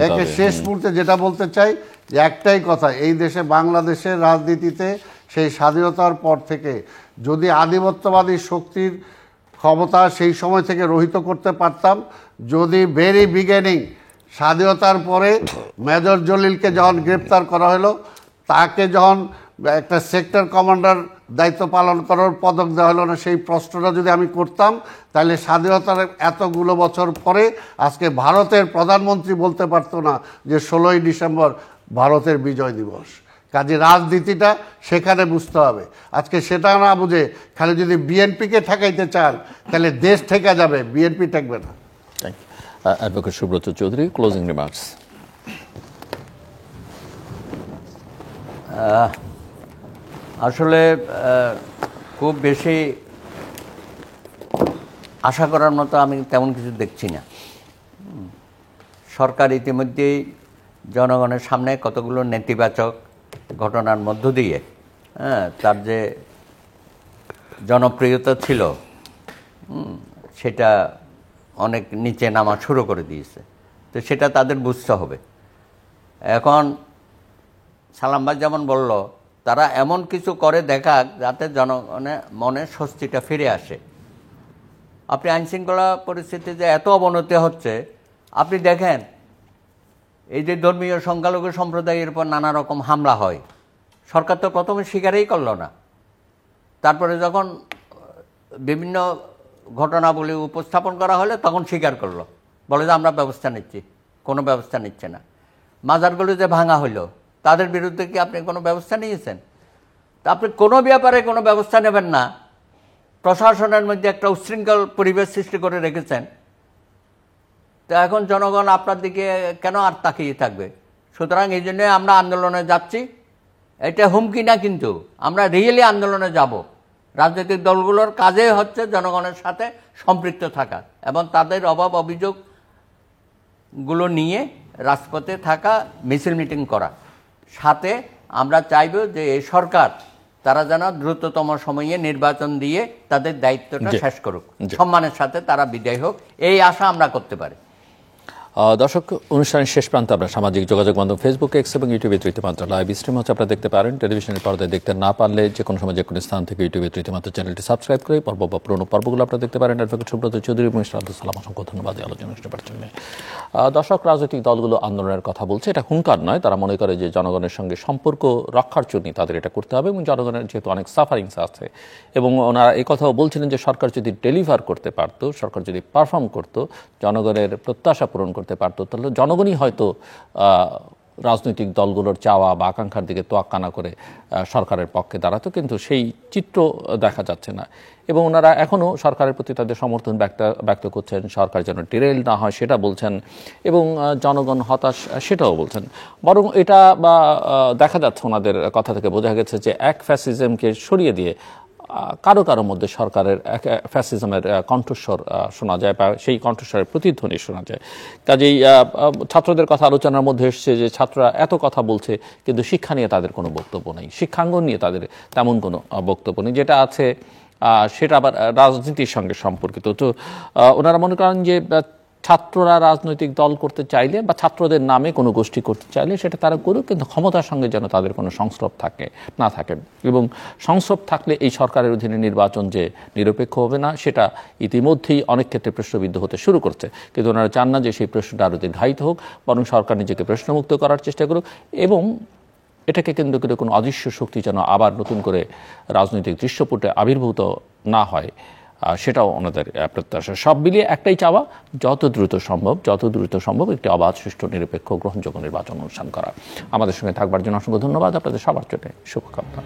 Speaker 2: একে শেষ মুহূর্তে যেটা বলতে চাই যে একটাই কথা, এই দেশে বাংলাদেশের রাজনীতিতে সেই স্বাধীনতার পর থেকে যদি আধিপত্যবাদী শক্তির ক্ষমতা সেই সময় থেকে রহিত করতে পারতাম, যদি ভেরি বিগিনিং স্বাধীনতার পরে মেজর জলিলকে যখন গ্রেপ্তার করা হলো, তাকে যখন একটা সেক্টর কমান্ডার দায়িত্ব পালন করার পদক দেওয়া হলো না, সেই প্রশ্নটা যদি আমি করতাম, তাহলে স্বাধীনতার এতগুলো বছর পরে আজকে ভারতের প্রধানমন্ত্রী বলতে পারতো না যে 16ই ডিসেম্বর ভারতের বিজয় দিবস। কাজে রাজনীতিটা সেখানে বুঝতে হবে। আজকে সেটা না বুঝে খালি যদি বিএনপিকে ঠেকাইতে চান, তাহলে দেশ ঠেকা যাবে, বিএনপি ঠেকবে না।
Speaker 1: Advocate Subrata Chowdhury, closing remarks.
Speaker 3: আসলে খুব বেশি আশা করার মতো আমি তেমন কিছু দেখছি না। সরকার ইতিমধ্যেই জনগণের সামনে কতগুলো নেতিবাচক ঘটনার মধ্য দিয়ে তার যে জনপ্রিয়তা ছিল সেটা অনেক নিচে নামা শুরু করে দিয়েছে। তো সেটা তাদের বুঝতে হবে। এখন সালাম ভাই যেমন বলল, তারা এমন কিছু করে দেখাক যাতে জনগণের মনে স্বস্তিটা ফিরে আসে। আপনি আইনশৃঙ্খলা পরিস্থিতি যে এত অবনতি হচ্ছে, আপনি দেখেন এই যে ধর্মীয় সংখ্যালঘু সম্প্রদায়ের উপর নানা রকম হামলা হয়, সরকার তো প্রথমে স্বীকারই করল না। তারপরে যখন বিভিন্ন ঘটনাবলী উপস্থাপন করা হলে তখন স্বীকার করলো, বলে যে আমরা ব্যবস্থা নিচ্ছি। কোনো ব্যবস্থা নিচ্ছে না। মাজারগুলো যে ভাঙা হলো, তাদের বিরুদ্ধে কি আপনি কোনো ব্যবস্থা নিয়েছেন? তা আপনি কোনো ব্যাপারে কোনো ব্যবস্থা নেবেন না, প্রশাসনের মধ্যে একটা উচ্ছৃঙ্খল পরিবেশ সৃষ্টি করে রেখেছেন। তো এখন জনগণ আপনার দিকে কেন আর তাকিয়ে থাকবে? সুতরাং এই জন্যে আমরা আন্দোলনে যাচ্ছি। এটা হুমকি না, কিন্তু আমরা রিয়েলি আন্দোলনে যাব। রাজনৈতিক দলগুলোর কাজে হচ্ছে জনগণের সাথে সম্পৃক্ত থাকা এবং তাদের অভাব অভিযোগগুলো নিয়ে রাজপথে থাকা, মিছিল মিটিং করা। সাথে আমরা চাইব যে এই সরকার তারা যেন দ্রুততম সময়ে নির্বাচন দিয়ে তাদের দায়িত্বটা শেষ করুক, সম্মানের সাথে তারা বিদায় হোক, এই আশা আমরা করতে পারি।
Speaker 1: দর্শক, অনুষ্ঠানের শেষ প্রান্তে আমরা সামাজিক যোগাযোগ মাধ্যম ফেসবুক, এক্স এবং ইউটিউবে তৃতীয় মাত্রা লাইভ স্ট্রিম হচ্ছে আপনারা দেখতে পারেন। টেলিভিশনের পর্দায় দেখতে না পারলে যে কোনো সময় যে কোনো স্থান থেকে ইউটিউবে তৃতীয় মাত্রা চ্যানেলটি সাবস্ক্রাইব করে পর্ব বা পুরোনো পর্বগুলো আপনারা দেখতে পারেন। অ্যাডভোকেট সুব্রত চৌধুরী এবং মিস্টার আব্দুল সালাম, অসংখ্য ধন্যবাদ এই আলোচনা করার জন্য। দর্শক, রাজনৈতিক দলগুলো আন্দোলনের কথা বলছে, এটা হুঙ্কার নয়। তারা মনে করে যে জনগণের সঙ্গে সম্পর্ক রক্ষার জন্যই তাদের এটা করতে হবে এবং জনগণের যেহেতু অনেক সাফারিংস আছে, এবং ওনারা এই কথাও বলছিলেন যে সরকার যদি ডেলিভার করতে পারতো, সরকার যদি পারফর্ম করতো, জনগণের প্রত্যাশা পূরণ করতে পারতো, তাহলে জনগণই হয়তো রাজনৈতিক দলগুলোর চাওয়া বা আকাঙ্ক্ষার দিকে তোয়াক্কা না করে সরকারের পক্ষে দাঁড়াতো। কিন্তু সেই চিত্র দেখা যাচ্ছে না এবং ওনারা এখনও সরকারের প্রতি তাদের সমর্থন ব্যক্ত করছেন। সরকার যেন ডিরেল না হয় সেটা বলছেন এবং জনগণ হতাশ সেটাও বলছেন। বরং এটা বা দেখা যাচ্ছে ওনাদের কথা থেকে বোঝা গেছে যে এক ফ্যাসিজমকে সরিয়ে দিয়ে কারো কারো মধ্যে সরকারের ফ্যাসিজমের কণ্ঠস্বর শোনা যায় বা সেই কণ্ঠস্বরের প্রতিধ্বনি শোনা যায়। কাজেই ছাত্রদের কথা আলোচনার মধ্যে এসছে যে ছাত্ররা এত কথা বলছে কিন্তু শিক্ষা নিয়ে তাদের কোনো বক্তব্য নেই, শিক্ষাঙ্গন নিয়ে তাদের তেমন কোনো বক্তব্য নেই। যেটা আছে সেটা আবার রাজনীতির সঙ্গে সম্পর্কিত। তো ওনারা মনে করেন যে ছাত্ররা রাজনৈতিক দল করতে চাইলে বা ছাত্রদের নামে কোনো গোষ্ঠী করতে চাইলে সেটা তারা করুক, কিন্তু ক্ষমতার সঙ্গে যেন তাদের কোনো সংস্রব না থাকে এবং সংস্রব থাকলে এই সরকারের অধীনে নির্বাচন যে নিরপেক্ষ হবে না সেটা ইতিমধ্যেই অনেক ক্ষেত্রে প্রশ্নবিদ্ধ হতে শুরু করছে। কিন্তু ওনারা চান না যে সেই প্রশ্নটা আরও দীর্ঘায়িত হোক, বরং সরকার নিজেকে প্রশ্নমুক্ত করার চেষ্টা করুক এবং এটাকে কেন্দ্র করে কোনো অদৃশ্য শক্তি যেন আবার নতুন করে রাজনৈতিক দৃশ্যপটে আবির্ভূত না হয়, সেটাও ওনাদের প্রত্যাশা। সব মিলিয়ে একটাই চাওয়া, যত দ্রুত সম্ভব একটি অবাধ, সুষ্ঠু, নিরপেক্ষ, গ্রহণযোগ্য নির্বাচন অনুষ্ঠান করা। আমাদের সঙ্গে থাকবার জন্য অসংখ্য ধন্যবাদ। আপনাদের সবার জন্য শুভকামনা।